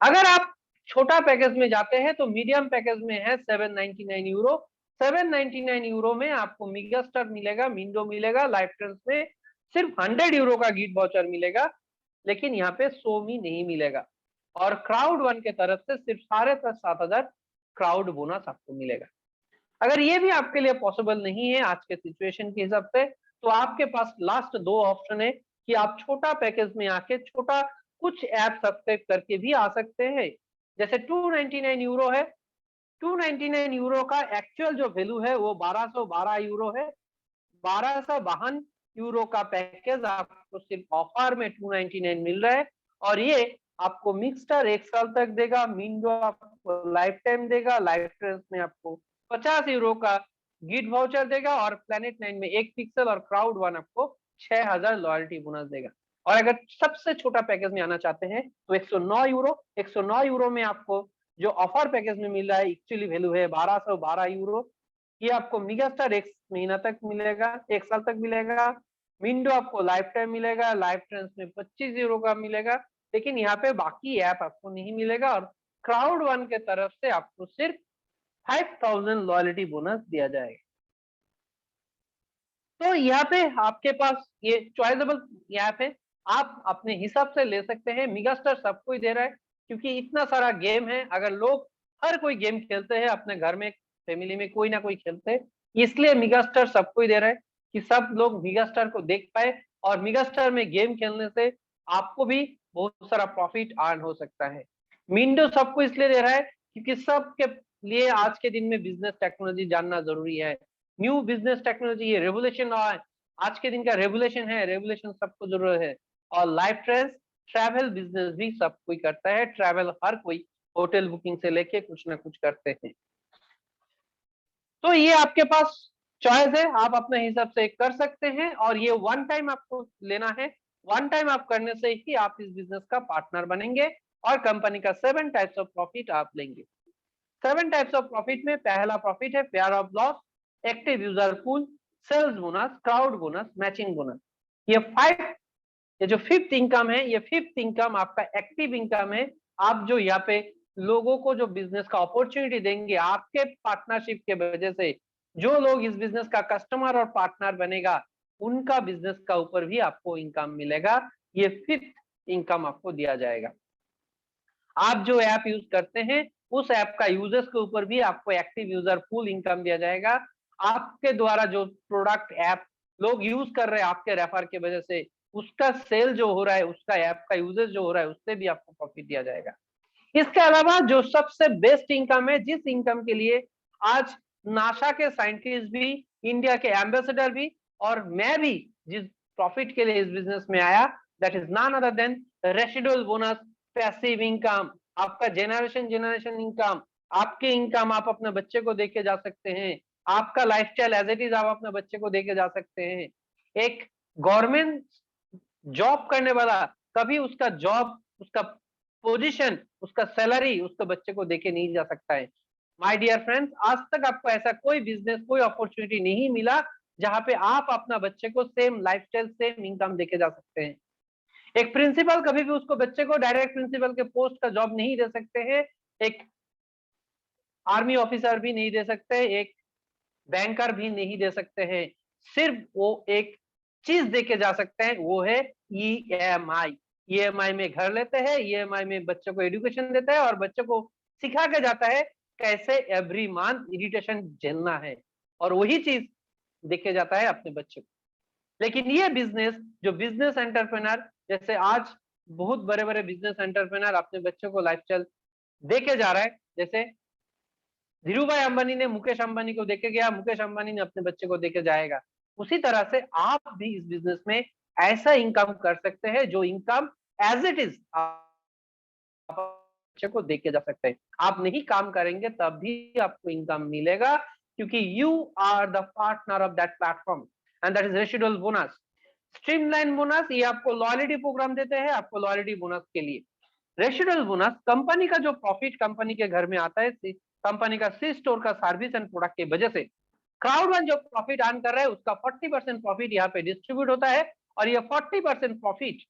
Speaker 1: अगर आप छोटा पैकेज में जाते हैं तो मीडियम पैकेज में है 799 यूरो। 799 यूरो में आपको मेगा स्टार मिलेगा, मिंडो मिलेगा, लाइफ ट्रेंड्स में सिर्फ 100 यूरो का गिफ्ट वाउचर मिलेगा, लेकिन यहाँ पे सोमी नहीं मिलेगा। और क्राउड वन के तरफ से सिर्फ 7,500 क्राउड बोनस आपको मिलेगा। अगर ये भी आपके लिए पॉसिबल नहीं है आज के सिचुएशन के हिसाब से, तो आपके पास लास्ट 2 ऑप्शन है कि आप छोटा पैकेज में आके छोटा कुछ ऐप सब्सक्राइब करके भी आ सकते हैं। जैसे 299 यूरो है, 299 यूरो का एक्चुअल जो वैल्यू है वो 1212 यूरो है। 1252 यूरो का पैकेज आपको सिर्फ ऑफर में 299 मिल रहा है, और ये आपको मिक्सटर 1 साल तक देगा, मिंडो आपको लाइफ टाइम देगा, लाइफ ट्रेंड्स में आपको 50 यूरो का गिफ्ट वाउचर देगा, और प्लेनेट 9 में 1 पिक्सल और क्राउड वन आपको 6000 लॉयल्टी बोनस देगा। और अगर सबसे छोटा पैकेज में आना चाहते हैं तो 109 यूरो। 109 यूरो में आपको जो ऑफर पैकेज में मिल रहा है एक्चुअली वैल्यू है 1212 यूरो। ये आपको मेगा स्टार 1 महीना तक मिलेगा, 1 साल तक मिलेगा, विंडो आपको लाइफ टाइम मिलेगा, लाइफ ट्रेंड्स में 25 यूरो का मिलेगा, लेकिन यहाँ पे बाकी ऐप आपको नहीं मिलेगा। और क्राउड वन के तरफ से आपको सिर्फ 5000 लॉयल्टी बोनस दिया जाएगा। तो यहाँ पे आपके पास ये चॉइसेबल ऐप है, आप अपने हिसाब से ले सकते हैं। मेगास्टार सबको ही दे रहा है, क्योंकि इतना सारा गेम है। अगर लोग हर कोई गेम खेलते हैं अपने घर में, फैमिली में कोई ना कोई खेलते हैं, इसलिए मेगास्टार सबको ही दे रहा है कि सब लोग मेगास्टार को देख पाए। और मेगास्टार में गेम खेलने से आपको भी बहुत सारा प्रॉफिट अर्न हो सकता है। विंडो सबको इसलिए दे रहा है क्योंकि सबके लिए आज के दिन में बिजनेस टेक्नोलॉजी जानना जरूरी है। न्यू बिजनेस टेक्नोलॉजी, ये रेवोल्यूशन आज के दिन का रेवोल्यूशन है, रेवोल्यूशन सबको जरूरत है। और लाइफ ट्रेंड्स, ट्रैवल बिजनेस भी सब कोई करता है, ट्रैवल हर कोई होटल बुकिंग से लेके कुछ ना कुछ करते हैं। तो ये आपके पास चॉइस है, आप अपने हिसाब से कर सकते हैं, और ये वन टाइम आपको लेना है। वन टाइम आप करने से ही आप इस बिजनेस का पार्टनर बनेंगे और कंपनी का 7 टाइप्स ऑफ प्रॉफिट आप लेंगे। 7 टाइप्स ऑफ प्रॉफिट में पहला प्रॉफिट है fair of loss, active user pool, sales bonus, crowd bonus, matching bonus. ये जो फिफ्थ इनकम है, ये फिफ्थ इनकम आपका एक्टिव इनकम है। आप जो यहाँ पे लोगों को जो बिजनेस का अपॉर्चुनिटी देंगे आपके पार्टनरशिप के वजह से, जो लोग इस बिजनेस का कस्टमर और पार्टनर बनेगा उनका बिजनेस का ऊपर भी आपको इनकम मिलेगा। ये फिफ्थ इनकम आपको दिया जाएगा। आप जो ऐप यूज करते हैं उस ऐप का यूजर्स के ऊपर भी आपको एक्टिव यूजर पूल इनकम दिया जाएगा। आपके द्वारा जो प्रोडक्ट ऐप लोग यूज कर रहे हैं आपके रेफर के वजह से, उसका सेल जो हो रहा है, उसका ऐप का यूजेस जो हो रहा है, उससे भी आपको प्रॉफिट दिया जाएगा। इसके अलावा जो सबसे बेस्ट इनकम है, जिस इनकम के लिए आज नासा के साइंटिस्ट भी, इंडिया के एम्बेसडर भी, और मैं भी जिस प्रॉफिट के लिए इस बिजनेस में आया, that is none other than residual bonus passive income, आपका जनरेशन इनकम, आपके इनकम आप अपने बच्चे को देके जा सकते हैं, आपका लाइफस्टाइल एज इट इज आप अपने बच्चे को देके जा सकते हैं। एक गवर्नमेंट जॉब करने वाला कभी उसका जॉब, उसका पोजीशन, उसका सैलरी उसके बच्चे को देके नहीं जा सकता है। माय डियर फ्रेंड्स, आज तक आपको ऐसा कोई बिजनेस, कोई अपॉर्चुनिटी नहीं मिला जहां पे आप अपना बच्चे को सेम लाइफस्टाइल, सेम इनकम देके जा सकते हैं। एक प्रिंसिपल कभी भी उसको बच्चे को डायरेक्ट प्रिंसिपल के पोस्ट का जॉब नहीं दे सकते हैं, एक आर्मी ऑफिसर भी नहीं दे सकते, एक बैंकर भी नहीं दे सकते हैं। सिर्फ वो एक चीज देके जा सकते हैं, वो है ईएमआई। ईएमआई में घर लेते हैं, ईएमआई में बच्चों को एजुकेशन देता है और बच्चों को सिखा के जाता है कैसे एवरी मंथ इरिटेशन झेलना है, और वही चीज देखे जाता है अपने बच्चे को। लेकिन ये बिजनेस, जो बिजनेस एंटरप्रेन्योर, जैसे आज बहुत बड़े बड़े बिजनेस एंटरप्रेन्योर अपने बच्चों को लाइफस्टाइल देके जा रहा है, जैसे धीरू भाई अंबानी ने मुकेश अंबानी को देके गया, मुकेश अंबानी ने अपने बच्चे को देके जाएगा। उसी तरह से आप भी इस बिजनेस में ऐसा इनकम कर सकते हैं जो इनकम एज इट इज आप बच्चे को देके जा सकते हैं। आप नहीं काम करेंगे तब भी आपको इनकम मिलेगा, क्योंकि you are the partner of that platform, and that is residual bonus. Streamline bonus, ये आपको लॉयल्टी प्रोग्राम देते हैं, आपको लॉयल्टी बोनस के लिए। रेसिडुअल बोनस, कंपनी का जो प्रॉफिट कंपनी के घर में आता है, कंपनी का सी स्टोर का सर्विस एंड प्रोडक्ट की वजह से क्राउड वन जो प्रॉफिट अर्न कर रहा है उसका 40% प्रॉफिट यहाँ पे डिस्ट्रीब्यूट होता है, और ये 40% प्रॉफिट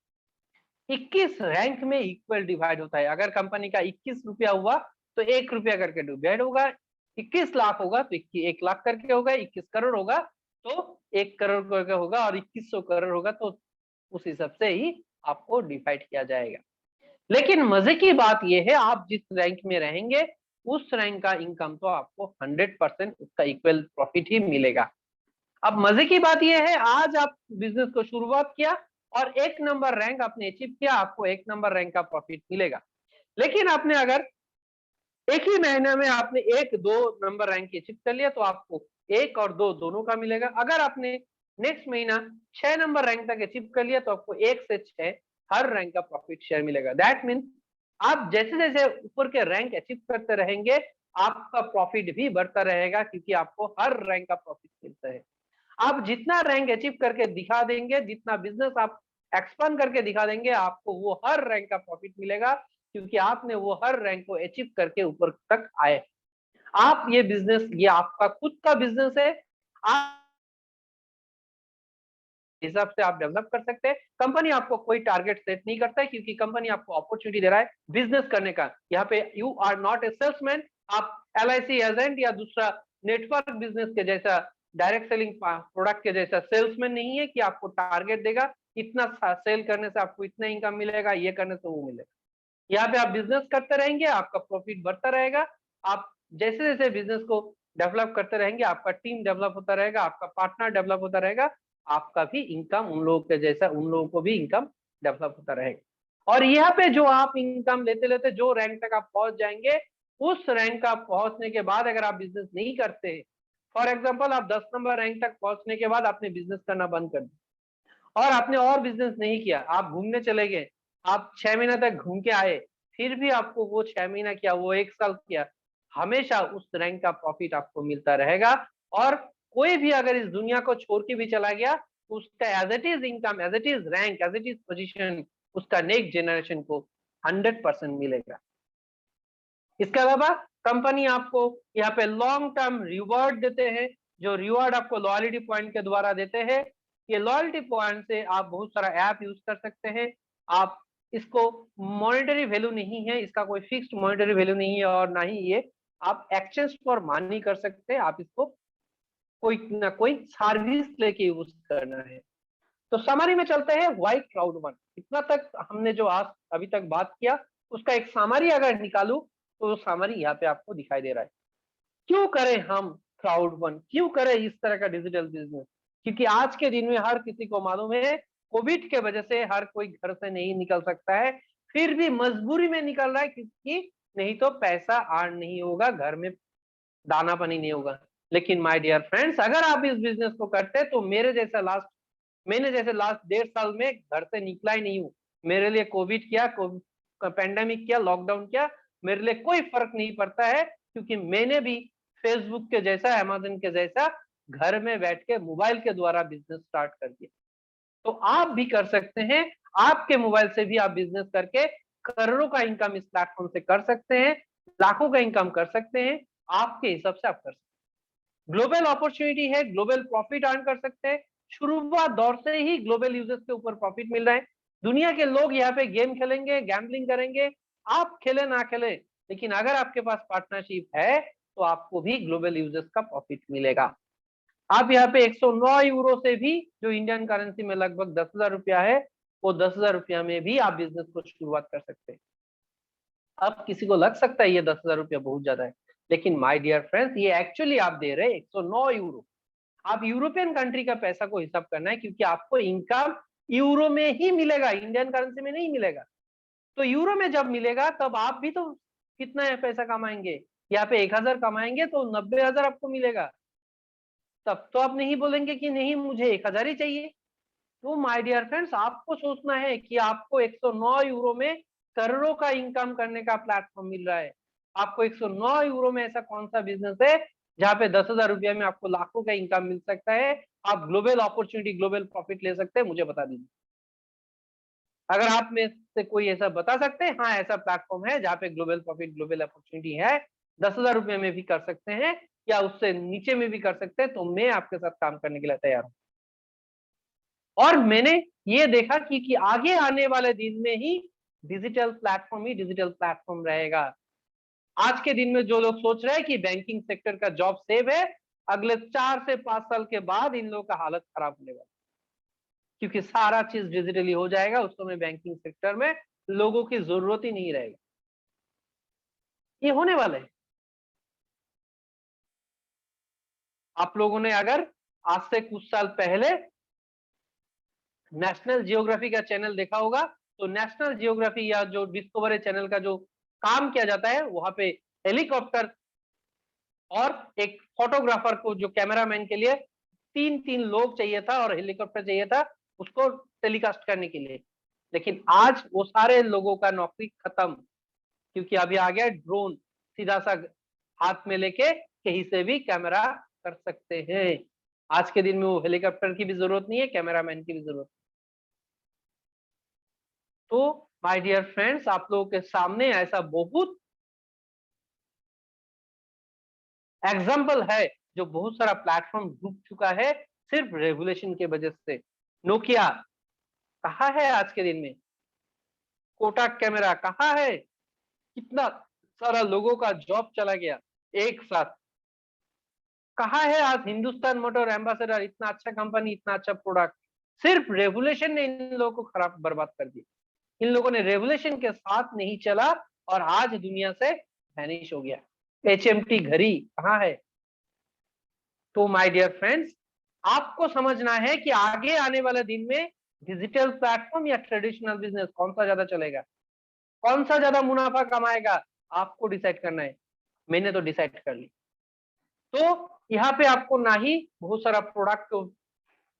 Speaker 1: 21 रैंक में इक्वल डिवाइड होता है। अगर कंपनी का 21 रुपया हुआ तो 1 रुपया करके डिवाइड होगा, 21 लाख होगा तो 1 लाख करके होगा, 21 करोड़ होगा तो 1 करोड़ करके होगा, और 2100 करोड़ होगा तो उस हिसाब से ही आपको डिवाइड किया जाएगा। लेकिन मजे की बात यह है, आप जिस रैंक में रहेंगे उस रैंक का इनकम तो आपको 100% उसका इक्वल प्रॉफिट ही मिलेगा। अब मजे की बात यह है, आज आप बिजनेस को शुरुआत किया और 1 नंबर रैंक आपने अचीव किया, आपको 1 नंबर रैंक का प्रॉफिट मिलेगा। लेकिन आपने अगर एक ही महीने में आपने 1-2 नंबर रैंक अचीव कर लिया तो आपको 1 और 2 दोनों का मिलेगा। अगर आपने नेक्स्ट महीना 6 नंबर रैंक तक अचीव कर लिया तो आपको 1 से 6 हर रैंक का प्रॉफिट शेयर मिलेगा। दैट मीन्स आप जैसे जैसे ऊपर के रैंक अचीव करते रहेंगे आपका प्रॉफिट भी बढ़ता रहेगा, क्योंकि आपको हर रैंक का प्रॉफिट मिलता है। आप जितना रैंक अचीव करके दिखा देंगे, जितना बिजनेस आप एक्सपांड करके दिखा देंगे, आपको वो हर रैंक का प्रॉफिट मिलेगा, क्योंकि आपने वो हर रैंक को अचीव करके ऊपर तक आए। आप ये बिजनेस, ये आपका खुद का बिजनेस है, आप हिसाब से आप डेवलप कर सकते हैं। कंपनी आपको कोई टारगेट सेट नहीं करता है, क्योंकि कंपनी आपको अपॉर्चुनिटी दे रहा है बिजनेस करने का। यहाँ पे you are not a salesman, आप एलआईसी एजेंट या दूसरा नेटवर्क बिजनेस के जैसा, डायरेक्ट सेलिंग प्रोडक्ट के जैसा सेल्समैन नहीं है कि आपको टारगेट देगा इतना सेल करने से आपको इतना इनकम मिलेगा, ये करने से वो मिलेगा। यहाँ पे आप बिजनेस करते रहेंगे, आपका प्रॉफिट बढ़ता रहेगा। आप जैसे जैसे बिजनेस को डेवलप करते रहेंगे, आपका टीम डेवलप होता रहेगा, आपका पार्टनर डेवलप होता रहेगा, आपका भी इनकम उन लोगों के जैसा, उन लोगों को भी इनकम डेवलप होता रहेगा। और यहाँ पे जो आप इनकम लेते लेते जो रैंक तक आप पहुंच जाएंगे, उस रैंक का पहुंचने के बाद अगर आप बिजनेस नहीं करते, फॉर एग्जाम्पल आप 10 नंबर रैंक तक पहुंचने के बाद आपने बिजनेस करना बंद कर दिया और आपने और बिजनेस नहीं किया, आप घूमने चले गए, आप 6 महीने तक घूम के आए, फिर भी आपको वो 6 महीना किया, वो 1 साल किया, हमेशा उस रैंक का प्रॉफिट आपको मिलता रहेगा। और कोई भी अगर इस दुनिया को छोड़ के भी चला गया, उसका as it is income, as it is rank, as it is position उसका नेक्स्ट जनरेशन को 100% मिलेगा। इसके अलावा कंपनी आपको यहाँ पे लॉन्ग टर्म रिवॉर्ड देते हैं, जो रिवॉर्ड आपको लॉयल्टी पॉइंट के द्वारा देते हैं। ये लॉयल्टी पॉइंट से आप बहुत सारा ऐप यूज कर सकते हैं। आप इसको मॉनेटरी वैल्यू नहीं है, इसका कोई फिक्स्ड मॉनेटरी वैल्यू नहीं है, और ना ही ये आप एक्सचेंज फॉर मनी कर सकते हैं। आप इसको कोई ना कोई सर्विस लेके यूज करना है। तो समरी में चलते हैं, व्हाई क्राउड वन। इतना तक हमने जो आज अभी तक बात किया उसका एक समरी अगर निकालू तो समरी यहाँ पे आपको दिखाई दे रहा है। क्यों करें हम क्राउड वन, क्यों करें इस तरह का डिजिटल बिजनेस? क्योंकि आज के दिन में हर किसी को मालूम है कोविड के वजह से हर कोई घर से नहीं निकल सकता है, फिर भी मजबूरी में निकल रहा है, क्योंकि नहीं तो पैसा अर्न नहीं होगा, घर में दाना पानी नहीं होगा। लेकिन माय डियर फ्रेंड्स, अगर आप इस बिजनेस को करते तो मैंने जैसे लास्ट 1.5 साल में घर से निकला ही नहीं हूँ। मेरे लिए कोविड क्या, पेंडेमिक किया, लॉकडाउन किया, मेरे लिए कोई फर्क नहीं पड़ता है, क्योंकि मैंने भी फेसबुक के जैसा, अमेज़न के जैसा घर में बैठ के मोबाइल के द्वारा बिजनेस स्टार्ट कर दिया। तो आप भी कर सकते हैं, आपके मोबाइल से भी आप बिजनेस करके करोड़ों का इनकम इस प्लेटफॉर्म से कर सकते हैं, लाखों का इनकम कर सकते हैं, आपके हिसाब से आप कर सकते हैं। ग्लोबल अपॉर्चुनिटी है, ग्लोबल प्रॉफिट अर्न कर सकते हैं। शुरुआत दौर से ही ग्लोबल यूजर्स के ऊपर प्रॉफिट मिल रहा है। दुनिया के लोग यहाँ पे गेम खेलेंगे, गैम्बलिंग करेंगे, आप खेले ना खेले, लेकिन अगर आपके पास पार्टनरशिप है तो आपको भी ग्लोबल यूजर्स का प्रॉफिट मिलेगा। आप यहाँ पे 109 यूरो से भी, जो इंडियन करेंसी में लगभग 10,000 रुपया है, वो 10,000 रुपया में भी आप बिजनेस को शुरुआत कर सकते हैं। अब किसी को लग सकता है ये 10,000 रुपया बहुत ज्यादा है, लेकिन माय डियर फ्रेंड्स, ये एक्चुअली आप दे रहे हैं 109 यूरो। आप यूरोपियन कंट्री का पैसा को हिसाब करना है, क्योंकि आपको इनकम यूरो में ही मिलेगा, इंडियन करेंसी में नहीं मिलेगा। तो यूरो में जब मिलेगा तब आप भी तो कितना है पैसा कमाएंगे, यहाँ पे 1,000 कमाएंगे तो 90,000 आपको मिलेगा। तब तो आप नहीं बोलेंगे कि नहीं मुझे 1,000 ही चाहिए। तो माय डियर फ्रेंड्स, आपको सोचना है कि आपको 109 यूरो में करोड़ों का इनकम करने का प्लेटफॉर्म मिल रहा है। आपको 109 यूरो में ऐसा कौन सा बिजनेस है जहाँ पे 10,000 रुपया में आपको लाखों का इनकम मिल सकता है, आप ग्लोबल अपॉर्चुनिटी, ग्लोबल प्रॉफिट ले सकते हैं, मुझे बता दीजिए। अगर आप में से कोई ऐसा बता सकते हैं, हाँ ऐसा प्लेटफॉर्म है जहाँ पे ग्लोबल प्रॉफिट, ग्लोबल अपॉर्चुनिटी है, 10,000 रुपये में भी कर सकते हैं या उससे नीचे में भी कर सकते हैं, तो मैं आपके साथ काम करने के लिए तैयार हूँ। और मैंने ये देखा कि आगे आने वाले दिन में ही डिजिटल प्लेटफॉर्म ही डिजिटल प्लेटफॉर्म रहेगा। आज के दिन में जो लोग सोच रहे हैं कि बैंकिंग सेक्टर का जॉब सेव है, अगले 4 से 5 साल के बाद इन लोगों का हालत खराब होने वाला, क्योंकि सारा चीज डिजिटली हो जाएगा। उस समय बैंकिंग सेक्टर में लोगों की जरूरत ही नहीं रहेगी। ये होने वाला है। आप लोगों ने अगर आज से कुछ साल पहले नेशनल जियोग्राफी का चैनल देखा होगा, तो नेशनल जियोग्राफी या जो डिस्कवरी चैनल का जो काम किया जाता है, वहां पे हेलीकॉप्टर और एक फोटोग्राफर को, जो कैमरामैन के लिए 3-3 लोग चाहिए था और हेलीकॉप्टर चाहिए था उसको टेलीकास्ट करने के लिए। लेकिन आज वो सारे लोगों का नौकरी खत्म, क्योंकि अभी आ गया ड्रोन, सीधा सा हाथ में लेके कहीं से भी कैमरा कर सकते हैं। आज के दिन में वो हेलीकॉप्टर की भी जरूरत नहीं है, कैमरामैन की भी जरूरत। तो माय डियर फ्रेंड्स, आप लोगों के सामने ऐसा बहुत एग्जाम्पल है, जो बहुत सारा प्लेटफॉर्म डूब चुका है सिर्फ रेगुलेशन के वजह से। नोकिया कहाँ है आज के दिन में, कोटाक कैमरा कहाँ है, कितना सारा लोगों का जॉब चला गया एक साथ। कहाँ है आज हिंदुस्तान मोटर एम्बेसडर, इतना अच्छा कंपनी, इतना अच्छा प्रोडक्ट, सिर्फ रेगुलेशन ने इन लोगों को खराब बर्बाद कर दिया। इन लोगों ने रेगुलेशन के साथ नहीं चला और आज दुनिया से वैनिश हो गया। HMT घड़ी कहाँ है। तो माय डियर फ्रेंड्स, आपको समझना है कि आगे आने वाले दिन में डिजिटल प्लेटफॉर्म या ट्रेडिशनल बिजनेस कौन सा ज्यादा चलेगा, कौन सा ज्यादा मुनाफा कमाएगा, आपको डिसाइड करना है। मैंने तो डिसाइड कर ली। तो यहाँ पे आपको ना ही बहुत सारा प्रोडक्ट के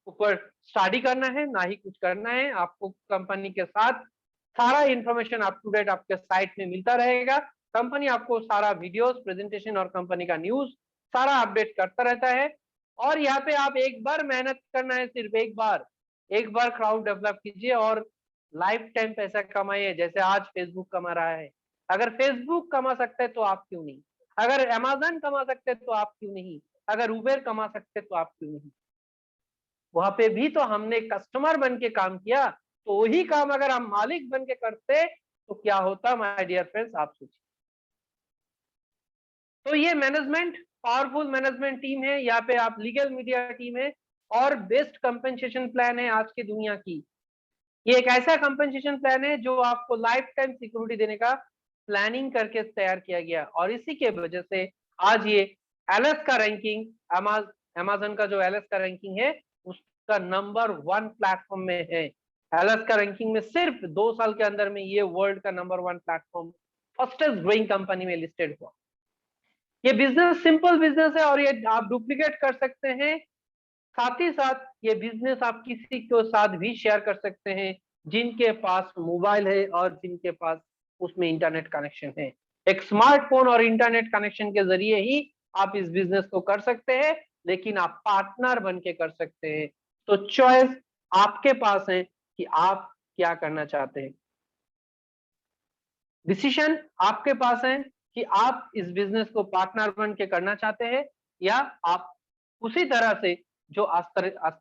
Speaker 1: ऊपर स्टडी करना है, ना ही कुछ करना है। आपको कंपनी के साथ सारा इंफॉर्मेशन अप टू डेट आपके साइट में मिलता रहेगा। कंपनी आपको सारा वीडियोस, प्रेजेंटेशन और कंपनी का न्यूज सारा अपडेट करता रहता है। और यहाँ पे आप एक बार मेहनत करना है, सिर्फ एक बार क्राउड डेवलप कीजिए और लाइफ टाइम पैसा कमाइए, जैसे आज फेसबुक कमा रहा है। अगर फेसबुक कमा सकते हैं तो आप क्यों नहीं, अगर अमेजन कमा सकते हैं तो आप क्यों नहीं, अगर उबेर कमा सकते हैं तो आप क्यों नहीं। वहां पे भी तो हमने कस्टमर बन के काम किया, तो वही काम अगर हम मालिक बन के करते तो क्या होता माय डियर फ्रेंड्स, आप सोचिए। तो ये मैनेजमेंट, पावरफुल मैनेजमेंट टीम है, यहाँ पे आप लीगल मीडिया टीम है और बेस्ट कंपनसेशन प्लान है आज की दुनिया की। ये एक ऐसा कंपनसेशन प्लान है जो आपको लाइफ टाइम सिक्योरिटी देने का प्लानिंग करके तैयार किया गया, और इसी के वजह से आज ये एलएस का रैंकिंग, अमेजन का जो एलएस का रैंकिंग है उसका नंबर 1 प्लेटफॉर्म में है। एलएस का रैंकिंग में सिर्फ 2 साल के अंदर में ये वर्ल्ड का number 1 platform, fastest growing company में लिस्टेड हुआ। ये बिजनेस सिंपल बिजनेस है और ये आप डुप्लीकेट कर सकते हैं। साथ ही साथ ये बिजनेस आप किसी के साथ भी शेयर कर सकते हैं जिनके पास मोबाइल है और जिनके पास उसमें इंटरनेट कनेक्शन है। एक स्मार्टफोन और इंटरनेट कनेक्शन के जरिए ही आप इस बिजनेस को कर सकते हैं, लेकिन आप पार्टनर बन के कर सकते हैं। तो चॉइस आपके पास है कि आप क्या करना चाहते हैं। डिसीजन आपके पास है कि आप इस बिजनेस को पार्टनर बन के करना चाहते हैं, या आप उसी तरह से जो आज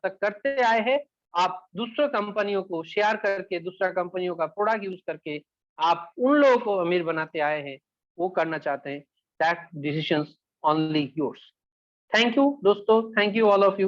Speaker 1: तक करते आए हैं, आप दूसरों कंपनियों को शेयर करके, दूसरा कंपनियों का प्रोडक्ट यूज करके आप उन लोगों को अमीर बनाते आए हैं, वो करना चाहते हैं। That decision only yours. Thank you दोस्तों, thank you all of you.